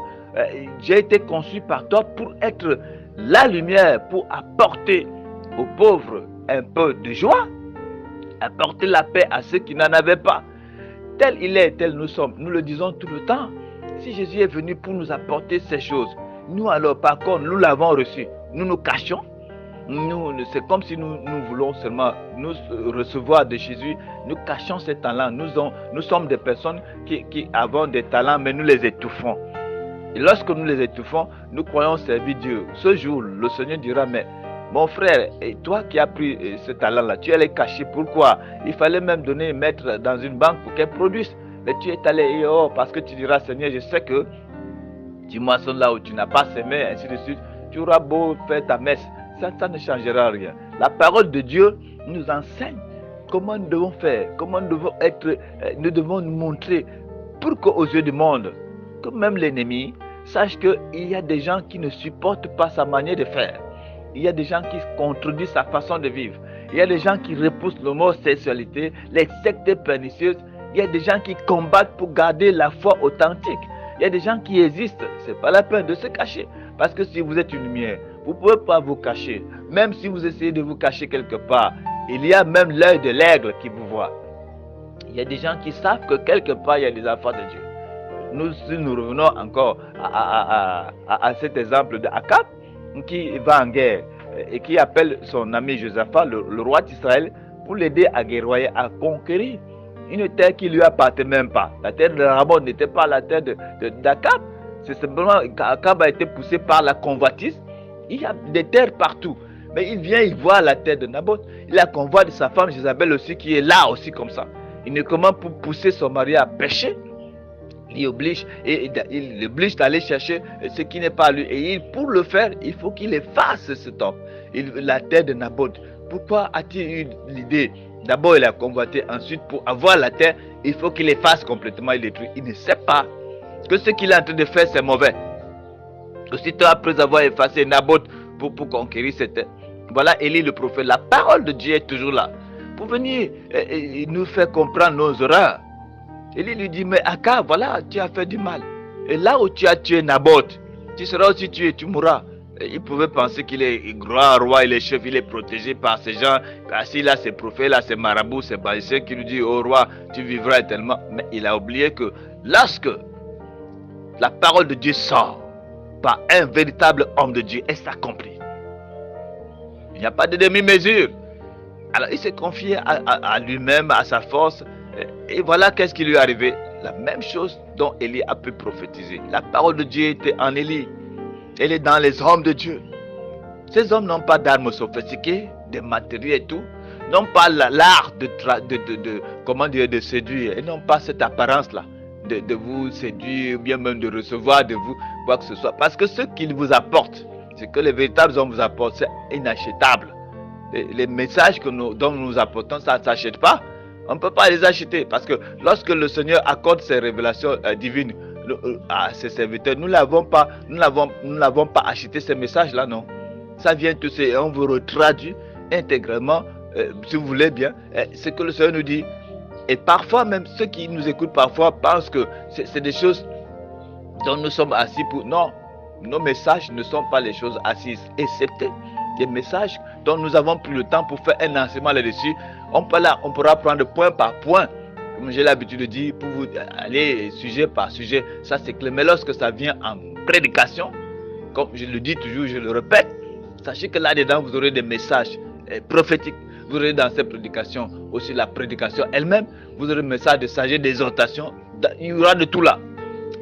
J'ai été conçu par toi pour être la lumière, pour apporter aux pauvres un peu de joie, apporter la paix à ceux qui n'en avaient pas. Tel il est, tel nous sommes. Nous le disons tout le temps. Si Jésus est venu pour nous apporter ces choses, nous alors par contre, nous l'avons reçu. Nous nous cachons. C'est comme si nous voulons seulement nous recevoir de Jésus. Nous cachons ces talents. Nous sommes des personnes qui avons des talents, mais nous les étouffons. Et lorsque nous les étouffons, nous croyons servir Dieu. Ce jour, le Seigneur dira, mais mon frère, et toi qui as pris ce talent-là, tu allais cacher. Pourquoi? Il fallait même mettre dans une banque pour qu'elle produise. mais tu es allé et parce que tu diras, Seigneur, je sais que tu moissonnes là où tu n'as pas semé, ainsi de suite. Tu auras beau faire ta messe, ça ne changera rien. La parole de Dieu nous enseigne comment nous devons faire, comment nous devons être, nous devons nous montrer pour qu'aux yeux du monde, que même l'ennemi sache qu'il y a des gens qui ne supportent pas sa manière de faire. Il y a des gens qui contredisent sa façon de vivre. Il y a des gens qui repoussent l'homosexualité, les sectes pernicieuses. Il y a des gens qui combattent pour garder la foi authentique. Il y a des gens qui existent. Ce n'est pas la peine de se cacher. Parce que si vous êtes une lumière, vous ne pouvez pas vous cacher. Même si vous essayez de vous cacher quelque part, il y a même l'œil de l'aigle qui vous voit. Il y a des gens qui savent que quelque part, il y a des enfants de Dieu. Si nous revenons encore à cet exemple d'Akab, qui va en guerre et qui appelle son ami Josaphat, le roi d'Israël, pour l'aider à guerroyer, à conquérir une terre qui ne lui appartenait même pas. La terre de Naboth n'était pas la terre d'Akab. C'est simplement qu'Akab a été poussé par la convoitise. Il y a des terres partout. Mais il vient, il voit la terre de Naboth. Il a convoi de sa femme Jézabel aussi, qui est là aussi comme ça. Il ne commence pour pousser son mari à pécher. Il oblige d'aller chercher ce qui n'est pas lui. Et pour le faire, il faut qu'il efface ce temple, la terre de Naboth. Pourquoi a-t-il eu l'idée? D'abord, il a convoité. Ensuite, pour avoir la terre, il faut qu'il efface complètement et détruit. Il ne sait pas que ce qu'il est en train de faire, c'est mauvais. Aussitôt après avoir effacé Naboth pour conquérir cette terre, voilà Élie le prophète. La parole de Dieu est toujours là pour venir nous faire comprendre nos erreurs. Élie lui dit, mais Akab, voilà, tu as fait du mal. Et là où tu as tué Naboth, tu seras aussi tué, tu mourras. Et il pouvait penser qu'il est grand roi, il est chef, il est protégé par ces gens. Assis là, ces prophètes, là, ces marabouts, ces magiciens qui lui disent, oh roi, tu vivras éternellement. Mais il a oublié que lorsque la parole de Dieu sort par un véritable homme de Dieu, elle s'accomplit. Il n'y a pas de demi-mesure. Alors il s'est confié à lui-même, à sa force. Et voilà qu'est-ce qui lui est arrivé. La même chose dont Élie a pu prophétiser. La parole de Dieu était en Élie. Elle est dans les hommes de Dieu. Ces hommes n'ont pas d'armes sophistiquées, de matériel et tout. N'ont pas l'art de séduire. Ils n'ont pas cette apparence-là. De vous séduire, ou bien même de recevoir de vous quoi que ce soit. Parce que ce qu'ils vous apportent, ce que les véritables hommes vous apportent, c'est inachetable. Les messages dont nous apportons, ça ne s'achète pas. On ne peut pas les acheter parce que lorsque le Seigneur accorde ses révélations divines à ses serviteurs, nous n'avons pas acheté ces messages-là, non. Ça vient tout seul et on vous retraduit intégralement, si vous voulez bien, ce que le Seigneur nous dit. Et parfois même, ceux qui nous écoutent parfois pensent que c'est des choses dont nous sommes assis pour... Non, nos messages ne sont pas les choses assises, excepté des messages dont nous avons pris le temps pour faire un enseignement là-dessus. On pourra prendre point par point, comme j'ai l'habitude de dire, pour vous aller sujet par sujet. Ça c'est clair. Mais lorsque ça vient en prédication, comme je le dis toujours, je le répète, sachez que là-dedans vous aurez des messages prophétiques. Vous aurez dans cette prédication aussi la prédication elle-même. Vous aurez des messages de sagesse, d'exhortation. Il y aura de tout là.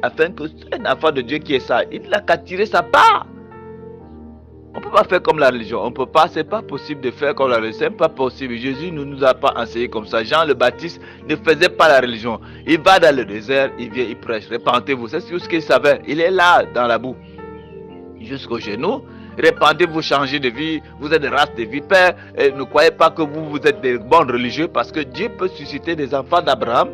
Afin que un enfant de Dieu qui est ça, il n'a qu'à tirer sa part. On ne peut pas faire comme la religion. On peut pas, c'est pas possible de faire comme la religion. C'est pas possible. Jésus ne nous a pas enseigné comme ça. Jean le Baptiste ne faisait pas la religion. Il va dans le désert, il vient, il prêche. Répentez-vous. C'est tout ce qu'il savait. Il est là dans la boue. Jusqu'au genou. Répandez-vous, changez de vie. Vous êtes des races de vipères. Et ne croyez pas que vous êtes des bons religieux, parce que Dieu peut susciter des enfants d'Abraham,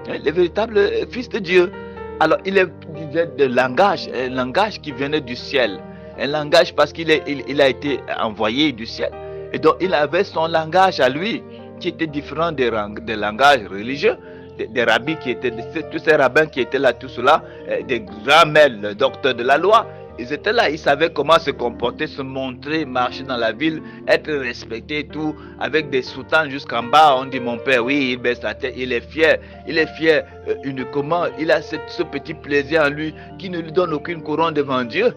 les véritables fils de Dieu. Alors il disait de langage, un langage qui venait du ciel. Un langage parce qu'il a été envoyé du ciel. Et donc il avait son langage à lui, qui était différent des langages religieux, des rabbis qui étaient, tous ces rabbins qui étaient là, tout cela, des grands maîtres, docteurs de la loi. Ils étaient là, ils savaient comment se comporter, se montrer, marcher dans la ville, être respectés et tout, avec des soutanes jusqu'en bas. On dit, mon père, oui, il baisse la tête, il est fier uniquement, il a ce petit plaisir en lui qui ne lui donne aucune couronne devant Dieu.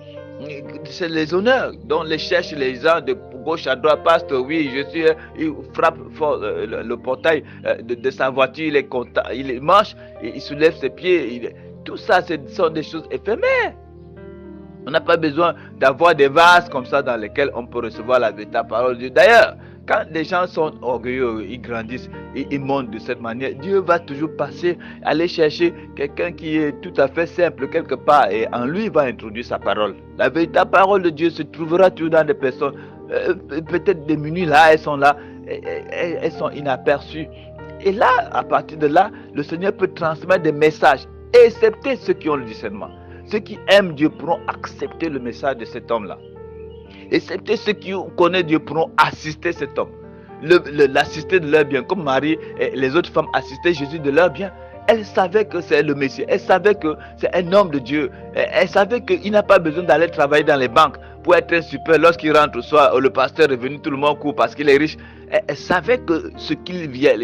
C'est les honneurs dont les cherchent les gens de gauche à droite. Pasteur, oui, je suis, il frappe fort le portail de sa voiture, il est content, il marche, il soulève ses pieds, tout ça, ce sont des choses éphémères. On n'a pas besoin d'avoir des vases comme ça dans lesquels on peut recevoir la véritable parole de Dieu. D'ailleurs, Quand les gens sont orgueilleux, ils grandissent, ils montent de cette manière, Dieu va toujours passer, aller chercher quelqu'un qui est tout à fait simple quelque part et en lui il va introduire sa parole. La véritable parole de Dieu se trouvera toujours dans des personnes, peut-être démunies là, elles sont là, elles sont inaperçues. Et là, à partir de là, le Seigneur peut transmettre des messages, excepté ceux qui ont le discernement. Ceux qui aiment Dieu pourront accepter le message de cet homme-là. Excepté ceux qui connaissent Dieu pourront assister cet homme. L'assister de leur bien. Comme Marie et les autres femmes assistaient Jésus de leur bien. Elle savait que c'est le Messie. Elle savait que c'est un homme de Dieu. Elle savait qu'il n'a pas besoin d'aller travailler dans les banques pour être un super. Lorsqu'il rentre au soir, le pasteur est venu, tout le monde court parce qu'il est riche. Elle savait que ce qu'il vient,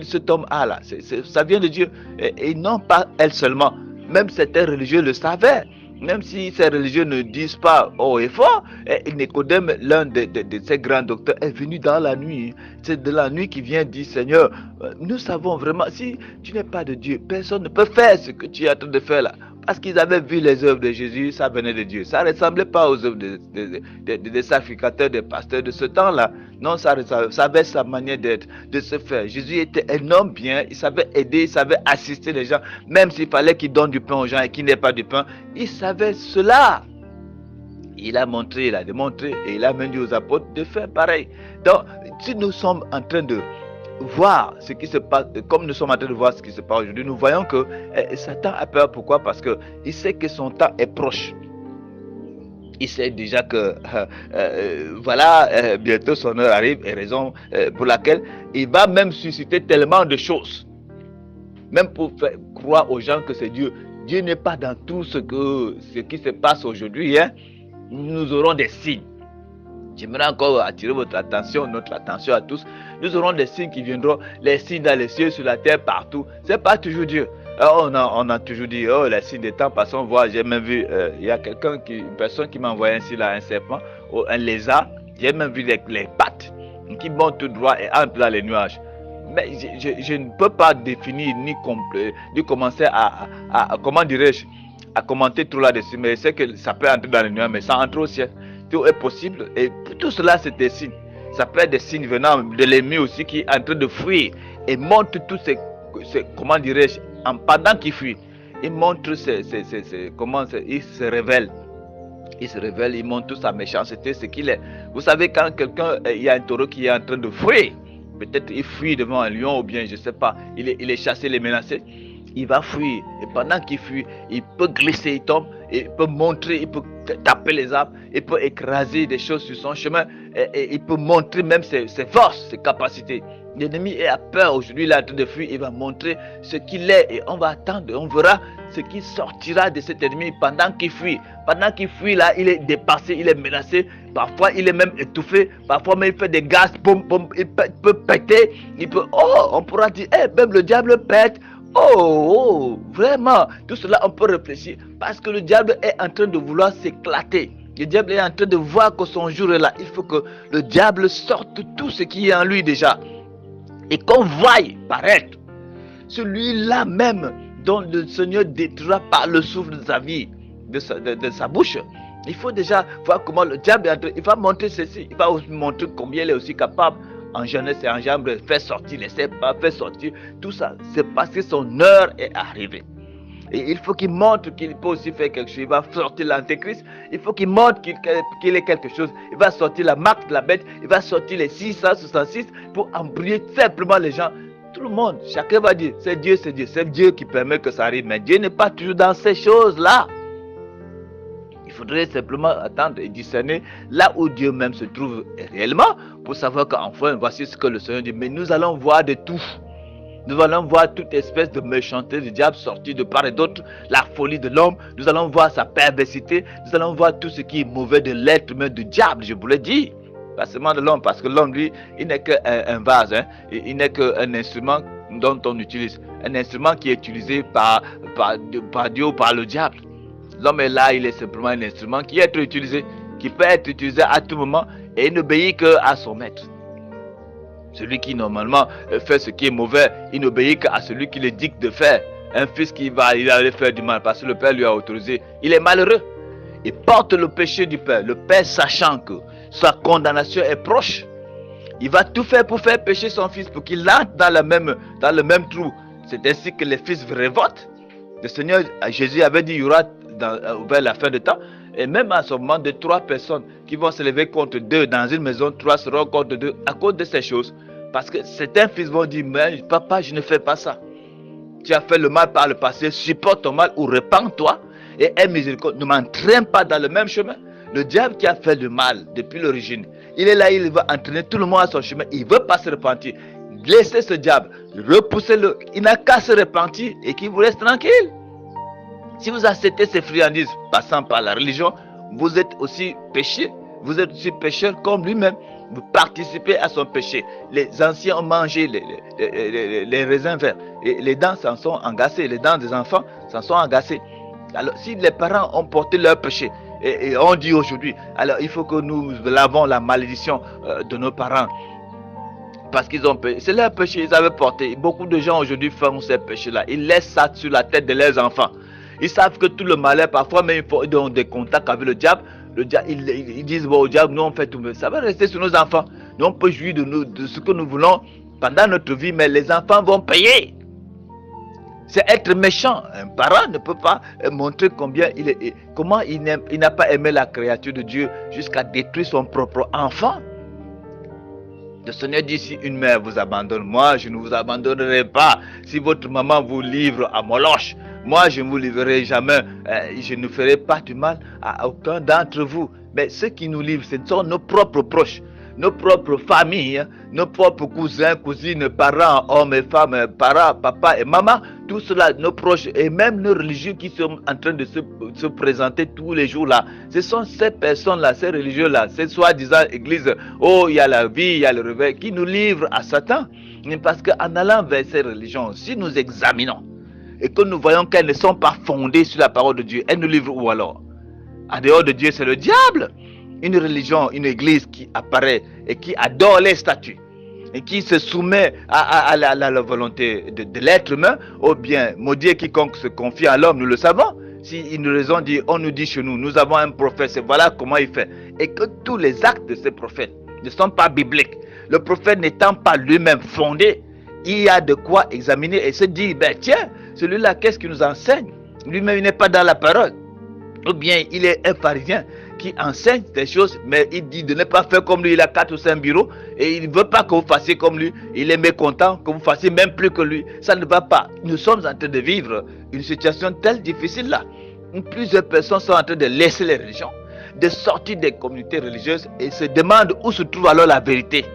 cet homme a là, ça vient de Dieu. Et non pas elle seulement. Même certains religieux le savaient. Même si ces religieux ne disent pas haut et fort, Nicodème, l'un de ces grands docteurs, est venu dans la nuit. C'est de la nuit qu'il vient dire, Seigneur, nous savons vraiment, si tu n'es pas de Dieu, personne ne peut faire ce que tu es en train de faire là. Parce qu'ils avaient vu les œuvres de Jésus, ça venait de Dieu. Ça ne ressemblait pas aux œuvres des sacrificateurs, des pasteurs de ce temps-là. Non, ça avait sa manière d'être, de se faire. Jésus était un homme bien, il savait aider, il savait assister les gens. Même s'il fallait qu'il donne du pain aux gens et qu'il n'ait pas du pain, il savait cela. Il a montré, il a démontré et il a même dit aux apôtres de faire pareil. Donc, si nous sommes en train de voir ce qui se passe, comme nous sommes en train de voir ce qui se passe aujourd'hui, nous voyons que Satan a peur. Pourquoi? Parce qu'il sait que son temps est proche. Il sait déjà que voilà, bientôt son heure arrive, et raison pour laquelle il va même susciter tellement de choses, même pour faire croire aux gens que c'est Dieu. Dieu n'est pas dans tout ce qui se passe aujourd'hui. Hein. Nous aurons des signes. J'aimerais encore attirer votre attention, notre attention à tous. Nous aurons des signes qui viendront, les signes dans les cieux, sur la terre, partout. C'est pas toujours Dieu. On a toujours dit, oh, les signes des temps passons voir. J'ai même vu, il y a une personne qui m'a envoyé ainsi là, un serpent, un lézard. J'ai même vu les pattes qui montent tout droit et entrent dans les nuages. Mais je ne peux pas définir ni commencer à comment dirais-je, à commenter tout là-dessus. Mais je sais que ça peut entrer dans les nuages, mais ça entre au ciel. Tout est possible et tout cela c'est des signes. Ça peut être des signes venant de l'ennemi aussi qui est en train de fuir et montre tous ces comment dirais-je, pendant qu'il fuit, il montre comment il se révèle. Il se révèle, il montre toute sa méchanceté, ce qu'il est. Vous savez, quand quelqu'un, il y a un taureau qui est en train de fuir, peut-être il fuit devant un lion ou bien je ne sais pas, il est chassé, il est menacé, il va fuir. Et pendant qu'il fuit, il peut glisser, il tombe, il peut montrer, il peut taper les arbres, il peut écraser des choses sur son chemin, et il peut montrer même ses forces, ses capacités. L'ennemi est à peur aujourd'hui, il est en train de fuir, il va montrer ce qu'il est et on va attendre, on verra ce qui sortira de cet ennemi pendant qu'il fuit. Pendant qu'il fuit là, il est dépassé, il est menacé, parfois il est même étouffé, parfois même il fait des gaz, il peut péter, on pourra dire, même le diable pète. Oh, vraiment, tout cela on peut réfléchir parce que le diable est en train de vouloir s'éclater. Le diable est en train de voir que son jour est là. Il faut que le diable sorte tout ce qui est en lui déjà et qu'on voie paraître celui-là même dont le Seigneur détruira par le souffle de sa vie, de sa bouche. Il faut déjà voir comment le diable est en train, il va montrer ceci, il va aussi montrer combien il est aussi capable en jeunesse et en jambe, faire sortir les serpents, faire sortir tout ça. C'est parce que son heure est arrivée. Et il faut qu'il montre qu'il peut aussi faire quelque chose. Il va sortir l'antéchrist. Il faut qu'il montre qu'il est quelque chose. Il va sortir la marque de la bête. Il va sortir les 666 pour embrouiller simplement les gens. Tout le monde, chacun va dire, c'est Dieu, c'est Dieu. C'est Dieu qui permet que ça arrive. Mais Dieu n'est pas toujours dans ces choses-là. Il faudrait simplement attendre et discerner là où Dieu même se trouve réellement pour savoir qu'enfin, voici ce que le Seigneur dit. Mais nous allons voir de tout. Nous allons voir toute espèce de méchanceté du diable sortir de part et d'autre, la folie de l'homme. Nous allons voir sa perversité. Nous allons voir tout ce qui est mauvais de l'être humain, du diable, je vous l'ai dit. Pas seulement de l'homme, parce que l'homme, lui, il n'est qu'un vase. Hein. Il n'est qu'un instrument dont on utilise. Un instrument qui est utilisé par Dieu ou par le diable. L'homme est là, il est simplement un instrument qui est utilisé, qui peut être utilisé à tout moment et il n'obéit qu'à son maître. Celui qui normalement fait ce qui est mauvais, il n'obéit qu'à celui qui le dicte de faire. Un fils qui va aller faire du mal parce que le père lui a autorisé, il est malheureux. Il porte le péché du père. Le père sachant que sa condamnation est proche. Il va tout faire pour faire pécher son fils, pour qu'il entre dans le même trou. C'est ainsi que les fils révoltent. Le Seigneur Jésus avait dit, il y aura vers la fin de temps, et même à ce moment de 3 personnes qui vont se lever contre 2 dans une maison, 3 seront contre 2 à cause de ces choses. Parce que certains fils vont dire, mais papa, je ne fais pas ça. Tu as fait le mal par le passé, supporte ton mal ou repens-toi et aie miséricorde. Ne m'entraîne pas dans le même chemin. Le diable qui a fait le mal depuis l'origine, il est là, il veut entraîner tout le monde à son chemin. Il ne veut pas se repentir. Laissez ce diable, repoussez-le. Il n'a qu'à se repentir et qu'il vous laisse tranquille. Si vous acceptez ces friandises passant par la religion, vous êtes aussi péché. Vous êtes aussi pécheur comme lui-même. Vous participez à son péché. Les anciens ont mangé les raisins verts. Et les dents s'en sont agacées. Les dents des enfants s'en sont agacées. Alors, si les parents ont porté leur péché, et on dit aujourd'hui, alors il faut que nous lavons la malédiction de nos parents. Parce qu'ils ont péché. C'est leur péché, ils avaient porté. Beaucoup de gens aujourd'hui font ces péchés-là. Ils laissent ça sur la tête de leurs enfants. Ils savent que tout le malheur, parfois même ils ont des contacts avec le diable. Ils disent bon, au diable, nous on fait tout, mais ça va rester sur nos enfants. Nous on peut jouir de ce que nous voulons pendant notre vie, mais les enfants vont payer. C'est être méchant. Un parent ne peut pas montrer comment il n'a pas aimé la créature de Dieu jusqu'à détruire son propre enfant. Le Seigneur dit, si une mère vous abandonne, moi je ne vous abandonnerai pas. Si votre maman vous livre à Moloch, moi je ne vous livrerai jamais. Je ne ferai pas du mal à aucun d'entre vous. Mais ceux qui nous livrent, ce sont nos propres proches, nos propres familles, nos propres cousins, cousines, parents, hommes et femmes, parents, papa et maman. Tout cela, nos proches et même nos religieux qui sont en train de se présenter tous les jours là. Ce sont ces personnes-là, ces religieux-là, ces soi-disant églises, oh il y a la vie, il y a le réveil, qui nous livrent à Satan. Parce qu'en allant vers ces religions, si nous examinons et que nous voyons qu'elles ne sont pas fondées sur la parole de Dieu, elles nous livrent où alors? En dehors de Dieu, c'est le diable. Une religion, une église qui apparaît et qui adore les statues et qui se soumet à la volonté de l'être humain, ou bien maudit quiconque se confie à l'homme, nous le savons. Si une raison dit, on nous dit chez nous, nous avons un prophète, c'est voilà comment il fait. Et que tous les actes de ce prophète ne sont pas bibliques. Le prophète n'étant pas lui-même fondé, il y a de quoi examiner et se dire, ben tiens, celui-là, qu'est-ce qu'il nous enseigne? Lui-même, il n'est pas dans la parole. Ou bien, il est un pharisien qui enseigne des choses, mais il dit de ne pas faire comme lui. Il a 4 ou 5 bureaux et il ne veut pas que vous fassiez comme lui. Il est mécontent que vous fassiez même plus que lui. Ça ne va pas. Nous sommes en train de vivre une situation telle difficile là. Plusieurs personnes sont en train de laisser les religions, de sortir des communautés religieuses et se demandent où se trouve alors la vérité.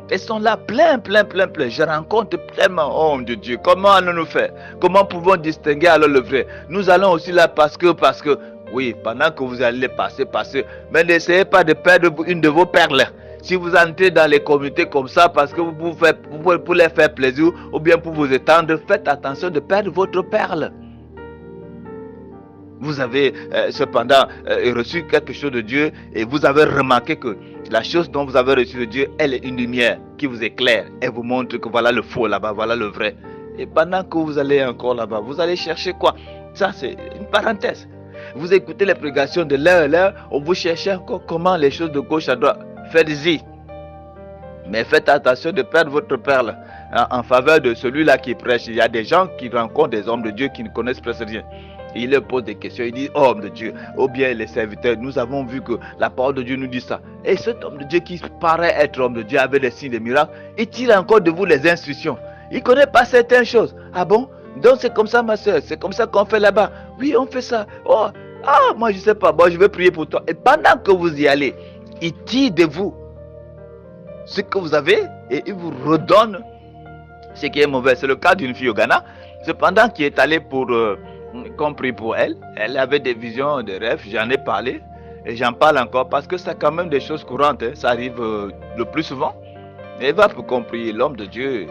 Elles sont là plein. Je rencontre pleinement, oh de Dieu, comment allons-nous faire? Comment pouvons-nous distinguer alors le vrai? Nous allons aussi là parce que, oui, pendant que vous allez passer, mais n'essayez pas de perdre une de vos perles. Si vous entrez dans les communautés comme ça, parce que pour les faire plaisir, ou bien pour vous étendre, faites attention de perdre votre perle. Vous avez cependant reçu quelque chose de Dieu et vous avez remarqué que la chose dont vous avez reçu de Dieu, elle est une lumière qui vous éclaire et vous montre que voilà le faux là-bas, voilà le vrai. Et pendant que vous allez encore là-bas, vous allez chercher quoi? Ça c'est une parenthèse. Vous écoutez les prédications de l'un et l'un, vous cherchez encore comment les choses de gauche à droite. Faites-y. Mais faites attention de perdre votre perle en faveur de celui-là qui prêche. Il y a des gens qui rencontrent des hommes de Dieu qui ne connaissent presque rien. Il leur pose des questions, il dit oh, homme de Dieu, ou bien les serviteurs, nous avons vu que la parole de Dieu nous dit ça. Et cet homme de Dieu qui paraît être homme de Dieu avec des signes, des miracles, il tire encore de vous les instructions. Il ne connaît pas certaines choses. Ah bon? Donc c'est comme ça ma soeur, c'est comme ça qu'on fait là-bas. Oui, on fait ça. Oh, moi je ne sais pas, bon je vais prier pour toi. Et pendant que vous y allez, il tire de vous ce que vous avez et il vous redonne ce qui est mauvais. C'est le cas d'une fille au Ghana, cependant qui est allée pour... compris pour elle. Elle avait des visions, des rêves, j'en ai parlé et j'en parle encore parce que c'est quand même des choses courantes, hein. Ça arrive le plus souvent. Elle va pour comprendre l'homme de Dieu,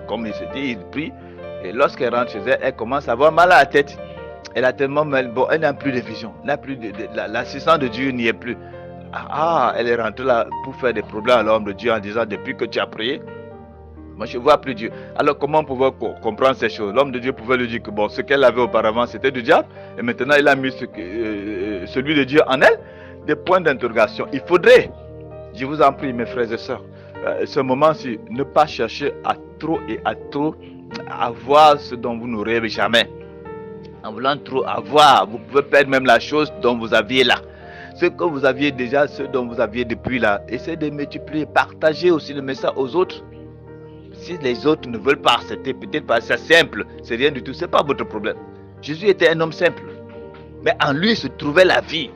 comme il se dit, il prie et lorsqu'elle rentre chez elle, elle commence à avoir mal à la tête. Elle a tellement mal, bon, elle n'a plus de vision, l'assistance de Dieu n'y est plus. Elle est rentrée là pour faire des problèmes à l'homme de Dieu en disant depuis que tu as prié, moi je ne vois plus Dieu. Alors comment pouvait comprendre ces choses? L'homme de Dieu pouvait lui dire que bon, ce qu'elle avait auparavant c'était du diable. Et maintenant il a mis celui de Dieu en elle. Des points d'interrogation. Il faudrait, je vous en prie mes frères et sœurs, ce moment-ci, ne pas chercher à trop et à trop avoir ce dont vous n'aurez jamais. En voulant trop avoir, vous pouvez perdre même la chose dont vous aviez là. Ce que vous aviez déjà, ce dont vous aviez depuis là, essayez de multiplier, partagez aussi le message aux autres. Si les autres ne veulent pas accepter, peut-être pas, c'est simple, c'est rien du tout, c'est pas votre problème. Jésus était un homme simple, mais en lui se trouvait la vie.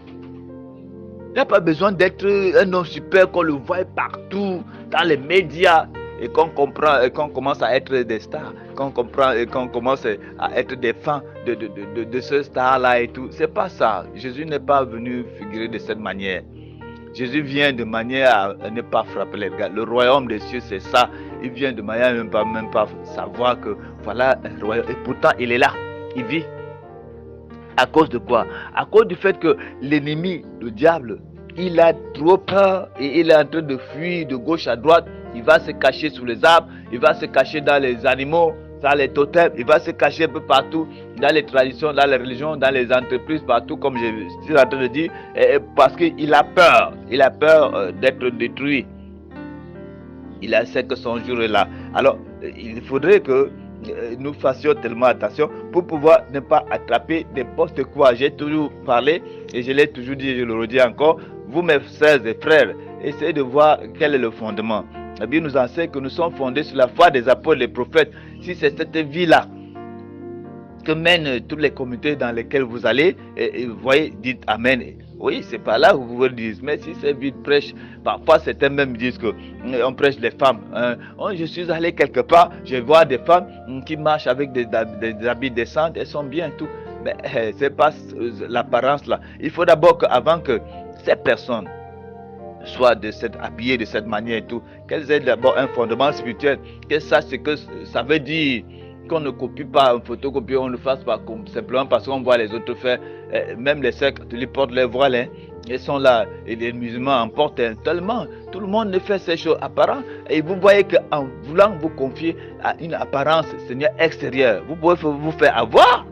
Il n'y a pas besoin d'être un homme super qu'on le voit partout, dans les médias, et qu'on comprend, et qu'on commence à être des stars, qu'on comprend et qu'on commence à être des fans de ce star-là et tout. C'est pas ça. Jésus n'est pas venu figurer de cette manière. Jésus vient de manière à ne pas frapper les gars. Le royaume des cieux, c'est ça. Il vient de manière à même pas savoir que voilà un royaume. Et pourtant, il est là. Il vit. À cause de quoi? À cause du fait que l'ennemi, le diable, il a trop peur et il est en train de fuir de gauche à droite. Il va se cacher sous les arbres, il va se cacher dans les animaux, dans les totems, il va se cacher un peu partout, dans les traditions, dans les religions, dans les entreprises, partout, comme je suis en train de dire, parce qu'il a peur d'être détruit. Il a sait que son jour est là. Alors, il faudrait que nous fassions tellement attention pour pouvoir ne pas attraper n'importe quoi. J'ai toujours parlé et je l'ai toujours dit, je le redis encore. Vous, mes sœurs et frères, essayez de voir quel est le fondement. La Bible nous enseigne que nous sommes fondés sur la foi des apôtres et des prophètes. Si c'est cette vie-là que mènent toutes les communautés dans lesquelles vous allez, et vous voyez, dites Amen. Oui, c'est pas là où vous vous dites, mais si c'est vie de prêche, parfois certains même disent qu'on prêche les femmes. Hein. Oh, je suis allé quelque part, je vois des femmes qui marchent avec des habits décents, elles sont bien tout. Mais c'est pas l'apparence là. Il faut d'abord qu'avant que ces personnes soient habillées de cette manière et tout, qu'elles aient d'abord un fondement spirituel, qu'elles sachent ce que ça veut dire. Qu'on ne copie pas un photocopie, on ne le fasse pas simplement parce qu'on voit les autres faire. Même les sœurs catholiques portent les voiles, hein. Ils sont là, et les musulmans en portent tellement. Tout le monde ne fait ces choses apparentes. Et vous voyez qu'en voulant vous confier à une apparence, Seigneur, extérieure, vous pouvez vous faire avoir.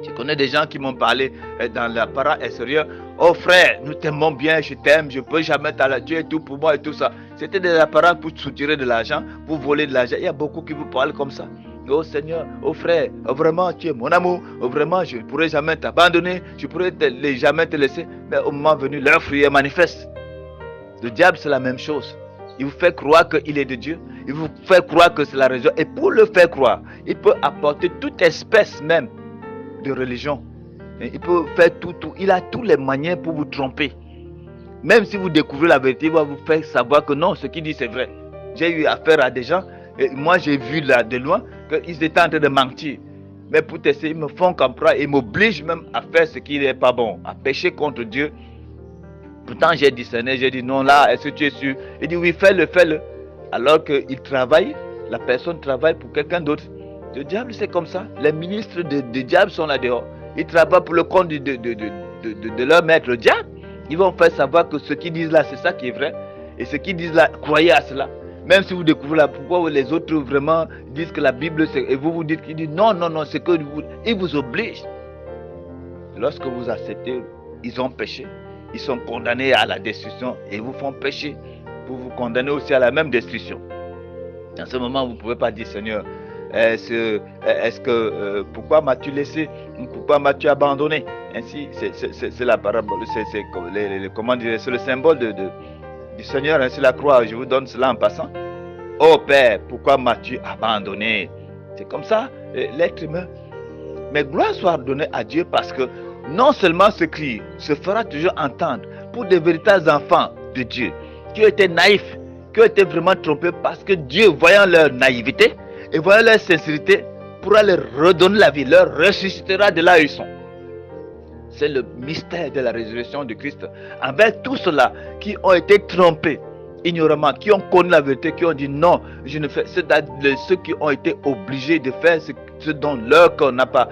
Je connais des gens qui m'ont parlé dans l'apparence extérieur. Oh frère, nous t'aimons bien, je t'aime, je ne peux jamais t'arrêter, tout pour moi et tout ça. C'était des apparences pour soutirer de l'argent, pour voler de l'argent. Il y a beaucoup qui vous parlent comme ça. Oh Seigneur, oh frère, oh vraiment tu es mon amour, oh vraiment je ne pourrai jamais t'abandonner, je ne pourrai jamais te laisser. Mais au moment venu, leur fruit est manifeste. Le diable c'est la même chose. Il vous fait croire qu'il est de Dieu, il vous fait croire que c'est la religion. Et pour le faire croire, il peut apporter toute espèce même de religion. Il peut faire tout. Il a tous les moyens pour vous tromper. Même si vous découvrez la vérité, il va vous faire savoir que non, ce qu'il dit c'est vrai. J'ai eu affaire à des gens, et moi j'ai vu là de loin qu'ils étaient en train de mentir. Mais pour tester, ils me font comprendre et m'obligent même à faire ce qui n'est pas bon, à pécher contre Dieu. Pourtant j'ai discerné, j'ai dit non là, est-ce que tu es sûr? Il dit oui, fais-le. Alors qu'il travaille, la personne travaille pour quelqu'un d'autre. Le diable c'est comme ça. Les ministres de diable sont là dehors. Ils travaillent pour le compte de leur maître, le diable. Ils vont faire savoir que ce qu'ils disent là, c'est ça qui est vrai. Et ce qu'ils disent là, croyez à cela. Même si vous découvrez là, pourquoi les autres vraiment disent que la Bible, c'est... Et vous dites qu'ils disent non, c'est que ils vous obligent. Lorsque vous acceptez, ils ont péché. Ils sont condamnés à la destruction et vous font pécher pour vous condamner aussi à la même destruction. En ce moment, vous ne pouvez pas dire, Seigneur, est-ce que pourquoi m'as-tu laissé? Pourquoi m'as-tu abandonné? Ainsi, c'est la parabole, c'est le symbole du Seigneur sur la croix. Je vous donne cela en passant. Oh Père, pourquoi m'as-tu abandonné? C'est comme ça, l'être humain. Mais gloire soit donnée à Dieu parce que non seulement ce cri se fera toujours entendre pour des véritables enfants de Dieu qui ont été naïfs, qui ont été vraiment trompés parce que Dieu, voyant leur naïveté et voyant leur sincérité, pourra leur redonner la vie, leur ressuscitera de là où ils sont. C'est le mystère de la résurrection de Christ. Envers tous ceux-là qui ont été trompés ignoramment, qui ont connu la vérité, qui ont dit non, je ne fais. C'est-à-dire ceux qui ont été obligés de faire ce dont leur corps n'a pas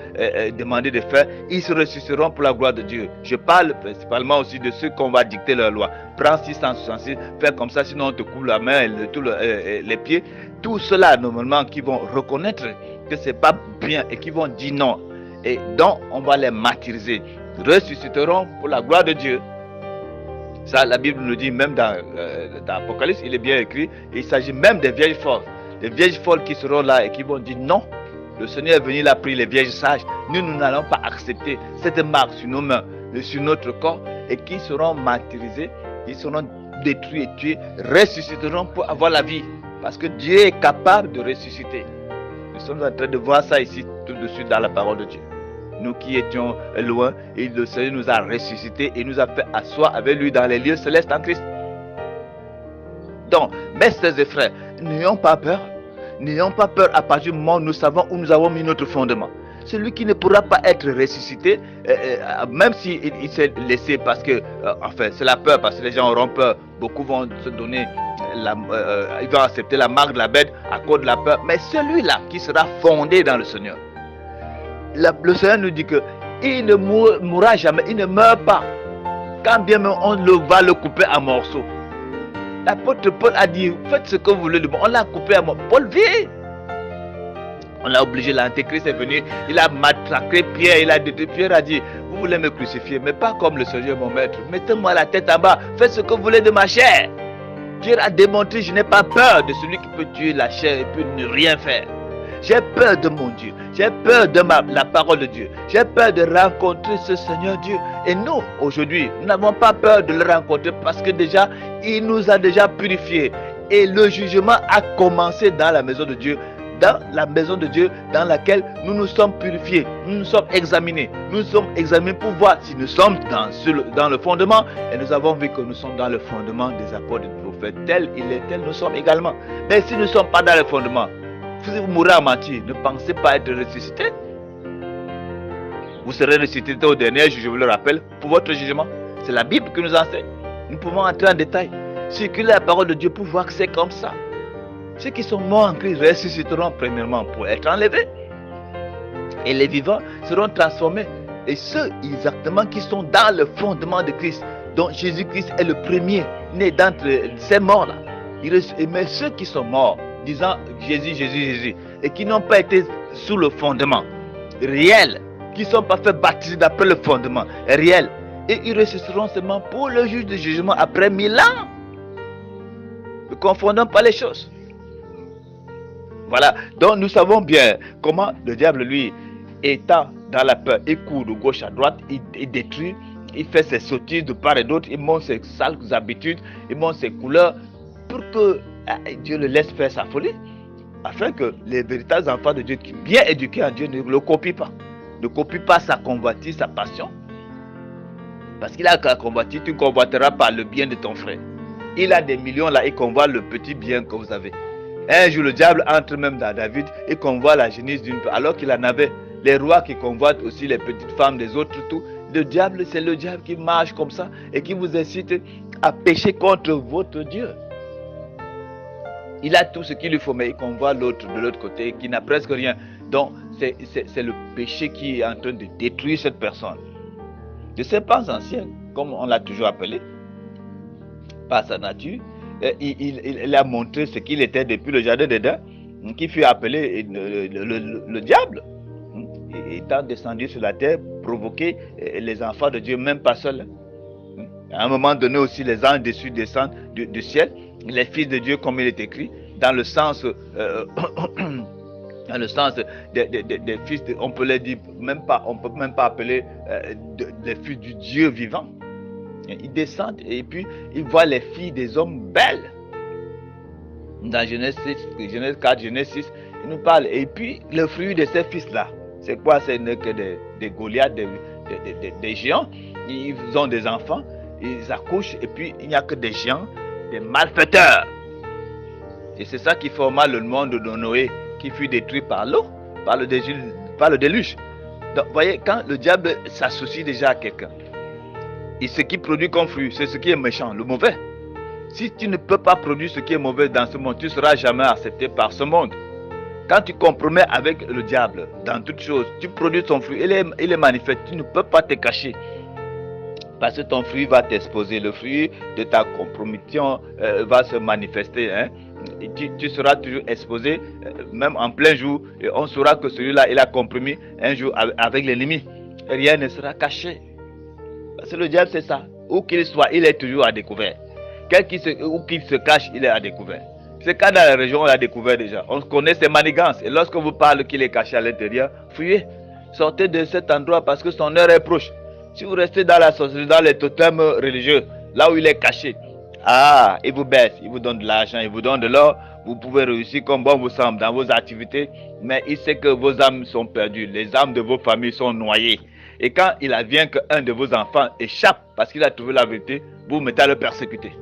demandé de faire, ils se ressusciteront pour la gloire de Dieu. Je parle principalement aussi de ceux qu'on va dicter leur loi. Prends 666, fais comme ça, sinon on te coupe la main et les pieds. Tous ceux-là, normalement, qui vont reconnaître que c'est pas bien et qui vont dire non, et donc on va les martyriser, ressusciteront pour la gloire de Dieu. Ça, la Bible nous dit, même dans l'Apocalypse, il est bien écrit, il s'agit même des vieilles folles. Les vieilles folles qui seront là et qui vont dire non. Le Seigneur est venu, il a pris les vierges sages. Nous n'allons pas accepter cette marque sur nos mains, sur notre corps, et qui seront martyrisés, ils seront détruits et tués, ressusciteront pour avoir la vie. Parce que Dieu est capable de ressusciter. Nous sommes en train de voir ça ici, tout de suite dans la parole de Dieu. Nous qui étions loin, et le Seigneur nous a ressuscités et nous a fait asseoir avec lui dans les lieux célestes en Christ. Donc, mes sœurs et frères, n'ayons pas peur. N'ayons pas peur à partir du moment où nous savons où nous avons mis notre fondement. Celui qui ne pourra pas être ressuscité, même s'il s'est laissé parce que, enfin, c'est la peur, parce que les gens auront peur. Beaucoup vont se donner, ils vont accepter la marque de la bête à cause de la peur. Mais celui-là qui sera fondé dans le Seigneur, le Seigneur nous dit que il ne mourra jamais, il ne meurt pas. Quand bien même on va le couper en morceaux. L'apôtre Paul a dit, faites ce que vous voulez de moi. On l'a coupé à moi. Paul vit. On l'a obligé, l'antéchrist est venu, il a matraqué Pierre, il a détruit. Pierre a dit, vous voulez me crucifier, mais pas comme le Seigneur mon maître. Mettez-moi la tête en bas, faites ce que vous voulez de ma chair. Pierre a démontré, je n'ai pas peur de celui qui peut tuer la chair et peut ne rien faire. J'ai peur de mon Dieu, j'ai peur de la parole de Dieu, j'ai peur de rencontrer ce Seigneur Dieu. Et nous, aujourd'hui, nous n'avons pas peur de le rencontrer parce que déjà, il nous a déjà purifiés. Et le jugement a commencé dans la maison de Dieu. Dans la maison de Dieu dans laquelle nous nous sommes purifiés, nous nous sommes examinés. Nous nous sommes examinés pour voir si nous sommes dans le fondement. Et nous avons vu que nous sommes dans le fondement des apôtres et des prophètes. Tel il est, tel nous sommes également. Mais si nous ne sommes pas dans le fondement, si vous mourrez à mentir, ne pensez pas être ressuscité. Vous serez ressuscité au dernier jour, je vous le rappelle, pour votre jugement. C'est la Bible qui nous enseigne. Nous pouvons entrer en détail. Circuler la parole de Dieu pour voir que c'est comme ça. Ceux qui sont morts en Christ ressusciteront premièrement pour être enlevés. Et les vivants seront transformés. Et ceux exactement qui sont dans le fondement de Christ, dont Jésus-Christ est le premier né d'entre ces morts-là. Mais ceux qui sont morts, disant Jésus, Jésus, Jésus, et qui n'ont pas été sous le fondement réel, qui ne sont pas fait baptiser d'après le fondement réel, et ils ressusciteront seulement pour le juge de jugement après 1000 ans. Ne confondons pas les choses. Voilà, donc nous savons bien comment le diable, lui, étant dans la peur, il court de gauche à droite, il détruit, il fait ses sottises de part et d'autre, il montre ses sales habitudes, il montre ses couleurs, pour que Dieu le laisse faire sa folie, afin que les véritables enfants de Dieu, qui bien éduqués en Dieu, ne le copient pas. Ne copient pas sa convoitise, sa passion. Parce qu'il a qu'à convoiter, tu convoiteras par le bien de ton frère. Il a des millions là, il convoite le petit bien que vous avez. Un jour, le diable entre même dans David et convoite la génisse d'une femme, alors qu'il en avait. Les rois qui convoitent aussi les petites femmes des autres, tout. Le diable, c'est le diable qui marche comme ça et qui vous incite à pécher contre votre Dieu. Il a tout ce qu'il lui faut, mais il convoite l'autre de l'autre côté qui n'a presque rien. Donc, c'est le péché qui est en train de détruire cette personne. De ses pas anciens, comme on l'a toujours appelé, par sa nature, il a montré ce qu'il était depuis le jardin d'Éden, qui fut appelé le diable, étant descendu sur la terre, provoquer les enfants de Dieu, même pas seuls. À un moment donné aussi, les anges dessus descendent du ciel, les fils de Dieu, comme il est écrit, dans le sens des fils, on peut les dire, on peut même pas appeler les fils du Dieu vivant. Ils descendent et puis ils voient les filles des hommes belles. Dans Genèse 4, Genèse 6, il nous parle. Et puis le fruit de ces fils-là, c'est quoi? C'est que des Goliaths, des géants. Ils ont des enfants, ils accouchent et puis il n'y a que des géants, des malfaiteurs. Et c'est ça qui forma le monde de Noé, qui fut détruit par l'eau, par le déluge. Donc, vous voyez, quand le diable s'associe déjà à quelqu'un, et ce qui produit comme fruit, c'est ce qui est méchant, le mauvais. Si tu ne peux pas produire ce qui est mauvais dans ce monde, tu ne seras jamais accepté par ce monde. Quand tu compromets avec le diable dans toutes choses, tu produis ton fruit, il est manifeste, tu ne peux pas te cacher. Parce que ton fruit va t'exposer, le fruit de ta compromission va se manifester. Et tu seras toujours exposé, même en plein jour, et on saura que celui-là, il a compromis un jour avec l'ennemi. Rien ne sera caché. Parce que le diable, c'est ça. Où qu'il soit, il est toujours à découvert. Où qu'il se cache, il est à découvert. C'est quand dans la région, on l'a découvert déjà. On connaît ses manigances. Et lorsque vous parlez qu'il est caché à l'intérieur, fuyez. Sortez de cet endroit parce que son heure est proche. Si vous restez dans la sorcellerie, dans les totems religieux, là où il est caché, il vous baisse, il vous donne de l'argent, il vous donne de l'or. Vous pouvez réussir comme bon vous semble dans vos activités, mais il sait que vos âmes sont perdues. Les âmes de vos familles sont noyées. Et quand il advient qu'un de vos enfants échappe parce qu'il a trouvé la vérité, vous mettez à le persécuter.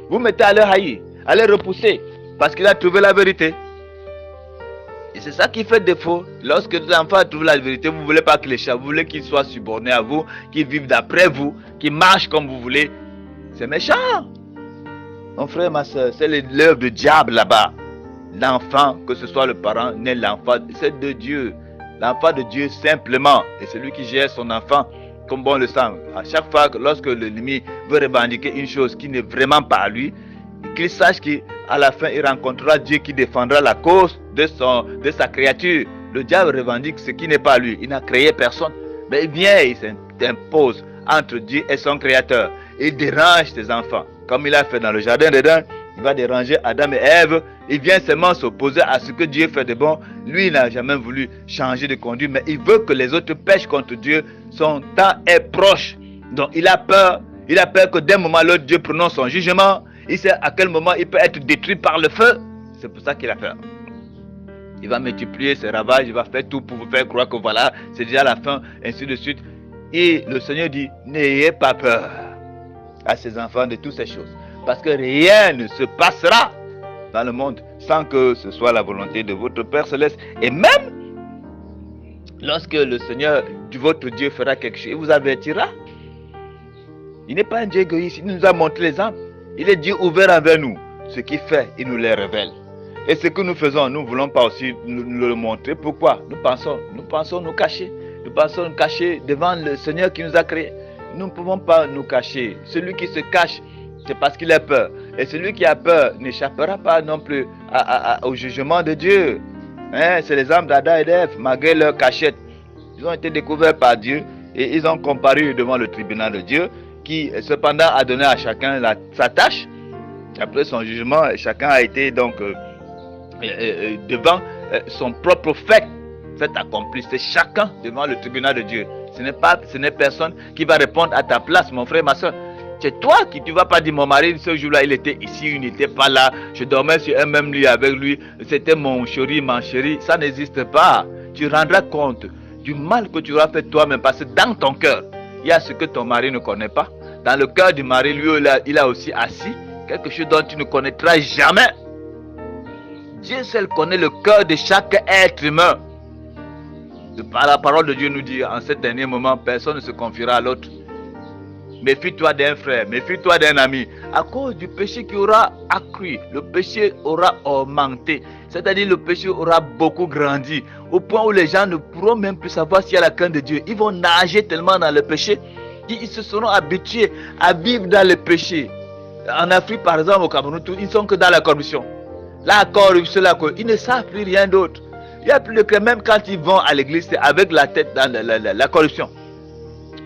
Vous mettez à le haïr, à le repousser parce qu'il a trouvé la vérité. Et c'est ça qui fait défaut. Lorsque l'enfant a trouvé la vérité, vous ne voulez pas qu'il échappe, vous voulez qu'il soit subordonné à vous, qu'il vive d'après vous, qu'il marche comme vous voulez. C'est méchant. Mon frère, ma soeur, c'est l'œuvre du diable là-bas. L'enfant, que ce soit le parent, n'est l'enfant, c'est de Dieu. L'enfant de Dieu simplement, et celui qui gère son enfant comme bon le sent. À chaque fois, lorsque l'ennemi veut revendiquer une chose qui n'est vraiment pas à lui, qu'il sache qu'à la fin, il rencontrera Dieu qui défendra la cause de sa créature. Le diable revendique ce qui n'est pas lui. Il n'a créé personne. Mais il vient et il s'impose entre Dieu et son créateur. Il dérange ses enfants. Comme il a fait dans le jardin d'Éden, il va déranger Adam et Ève. Il vient seulement s'opposer à ce que Dieu fait de bon. Lui, il n'a jamais voulu changer de conduite, mais il veut que les autres pêchent contre Dieu. Son temps est proche. Donc il a peur. Il a peur que d'un moment à l'autre, Dieu prononce son jugement. Il sait à quel moment il peut être détruit par le feu. C'est pour ça qu'il a peur. Il va multiplier ses ravages, il va faire tout pour vous faire croire que voilà, c'est déjà la fin, ainsi de suite. Et le Seigneur dit, n'ayez pas peur à ses enfants de toutes ces choses. Parce que rien ne se passera dans le monde sans que ce soit la volonté de votre Père Céleste. Et même lorsque le Seigneur, votre Dieu, fera quelque chose, il vous avertira. Il n'est pas un Dieu égoïste, il nous a montré l'exemple. Il est Dieu ouvert envers nous. Ce qu'il fait, il nous les révèle. Et ce que nous faisons, nous ne voulons pas aussi nous le montrer. Pourquoi? Nous pensons nous cacher. Nous pensons nous cacher devant le Seigneur qui nous a créés. Nous ne pouvons pas nous cacher. Celui qui se cache, c'est parce qu'il a peur. Et celui qui a peur n'échappera pas non plus au jugement de Dieu. C'est les âmes d'Adam et d'Ève, malgré leur cachette. Ils ont été découverts par Dieu et ils ont comparu devant le tribunal de Dieu qui cependant a donné à chacun sa tâche. Après son jugement, chacun a été donc devant son propre fait accompli. C'est chacun devant le tribunal de Dieu. Ce n'est personne qui va répondre à ta place, mon frère, ma soeur. C'est toi qui tu vas pas dire mon mari ce jour-là il était ici, il n'était pas là, je dormais sur un même lit avec lui, c'était mon chéri, ma chérie. Ça n'existe pas. Tu rendras compte du mal que tu auras fait toi-même parce que dans ton cœur, il y a ce que ton mari ne connaît pas. Dans le cœur du mari, lui, il a aussi assis quelque chose dont tu ne connaîtras jamais. Dieu seul connaît le cœur de chaque être humain. Par la parole de Dieu nous dit, en ce dernier moment, personne ne se confiera à l'autre. Méfie-toi d'un frère, méfie-toi d'un ami. À cause du péché qui aura accru, le péché aura augmenté. C'est-à-dire le péché aura beaucoup grandi. Au point où les gens ne pourront même plus savoir s'il y a la crainte de Dieu. Ils vont nager tellement dans le péché qu'ils se seront habitués à vivre dans le péché. En Afrique, par exemple, au Cameroun, ils ne sont que dans la corruption. La corruption, ils ne savent plus rien d'autre. Il n'y a plus de crainte, même quand ils vont à l'église, c'est avec la tête dans la corruption.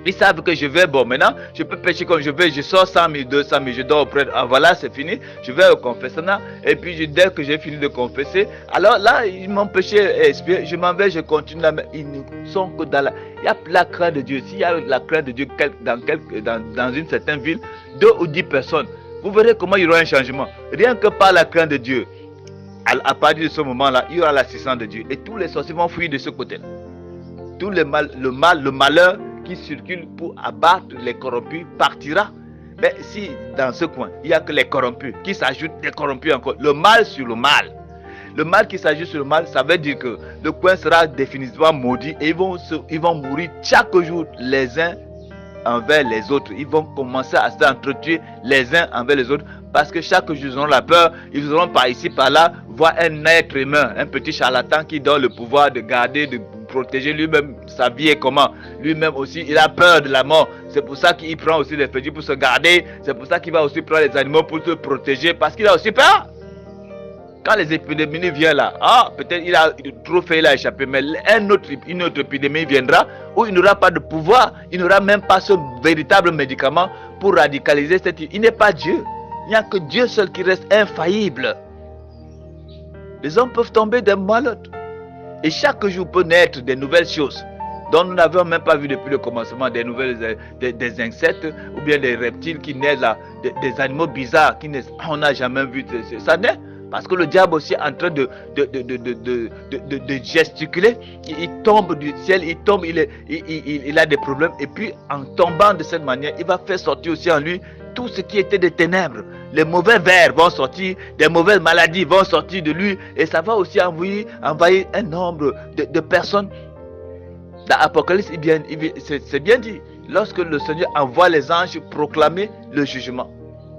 Ils savent que je vais, bon, maintenant, je peux pécher comme je veux, je sors 100 000, 200 000, je dors auprès, voilà, c'est fini, je vais au confessionnal, et puis dès que j'ai fini de confesser, alors là, ils m'ont péché, je m'en vais, je continue, mais ils ne sont que dans il y a la crainte de Dieu. S'il y a la crainte de Dieu dans une certaine ville, 2 ou 10 personnes, vous verrez comment il y aura un changement. Rien que par la crainte de Dieu, à partir de ce moment-là, il y aura l'assistance de Dieu, et tous les sorciers vont fuir de ce côté-là. Tout le malheur qui circule pour abattre les corrompus partira. Mais si dans ce coin, il n'y a que les corrompus qui s'ajoutent des corrompus encore, le mal sur le mal. Le mal qui s'ajoute sur le mal, ça veut dire que le coin sera définitivement maudit et ils vont mourir chaque jour les uns envers les autres. Ils vont commencer à s'entretuer les uns envers les autres parce que chaque jour ils auront la peur, ils auront par ici, par là, voir un être humain, un petit charlatan qui donne le pouvoir de garder, de protéger lui-même sa vie et comment. Lui-même aussi, il a peur de la mort. C'est pour ça qu'il prend aussi des petits pour se garder. C'est pour ça qu'il va aussi prendre les animaux pour se protéger parce qu'il a aussi peur. Quand les épidémies viennent là, peut-être il a trop fait, il a échappé, mais une autre épidémie viendra où il n'aura pas de pouvoir, il n'aura même pas ce véritable médicament pour radicaliser cette... Il n'est pas Dieu. Il n'y a que Dieu seul qui reste infaillible. Les hommes peuvent tomber d'un moment à l'autre. Et chaque jour peut naître des nouvelles choses dont nous n'avons même pas vu depuis le commencement, des nouvelles, des insectes ou bien des reptiles qui naissent là, des animaux bizarres qui naissent. On n'a jamais vu ça naît. Parce que le diable aussi est en train de gesticuler. Il tombe du ciel, il tombe, il a des problèmes. Et puis en tombant de cette manière, il va faire sortir aussi en lui tout ce qui était des ténèbres. Les mauvais vers vont sortir, des mauvaises maladies vont sortir de lui. Et ça va aussi envahir un nombre de personnes. Dans l'Apocalypse, c'est bien dit. Lorsque le Seigneur envoie les anges proclamer le jugement,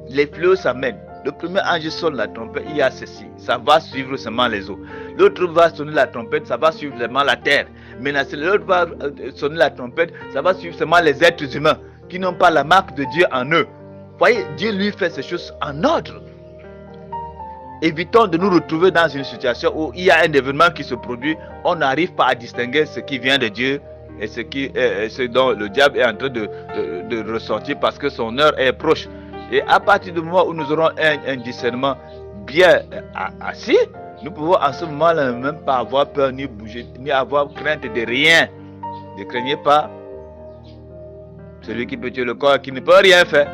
les fléaux s'amènent. Le premier ange sonne la trompette, il y a ceci, ça va suivre seulement les eaux. L'autre va sonner la trompette, ça va suivre seulement la terre. Maintenant, si l'autre va sonner la trompette, ça va suivre seulement les êtres humains qui n'ont pas la marque de Dieu en eux. Vous voyez, Dieu lui fait ces choses en ordre. Évitons de nous retrouver dans une situation où il y a un événement qui se produit, on n'arrive pas à distinguer ce qui vient de Dieu et ce dont le diable est en train de ressortir parce que son heure est proche. Et à partir du moment où nous aurons un discernement bien assis, nous pouvons en ce moment-là même pas avoir peur ni bouger, ni avoir crainte de rien. Ne craignez pas celui qui peut tuer le corps, qui ne peut rien faire.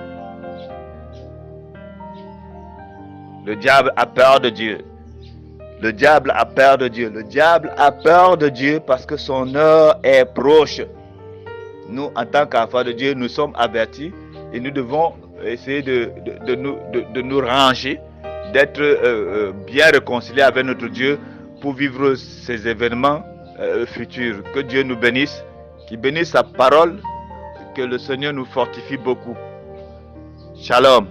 Le diable a peur de Dieu. Le diable a peur de Dieu. Le diable a peur de Dieu parce que son heure est proche. Nous, en tant qu'enfants de Dieu, nous sommes avertis et nous devons essayer de nous ranger, d'être bien réconciliés avec notre Dieu pour vivre ces événements futurs. Que Dieu nous bénisse, qu'il bénisse sa parole, que le Seigneur nous fortifie beaucoup. Shalom.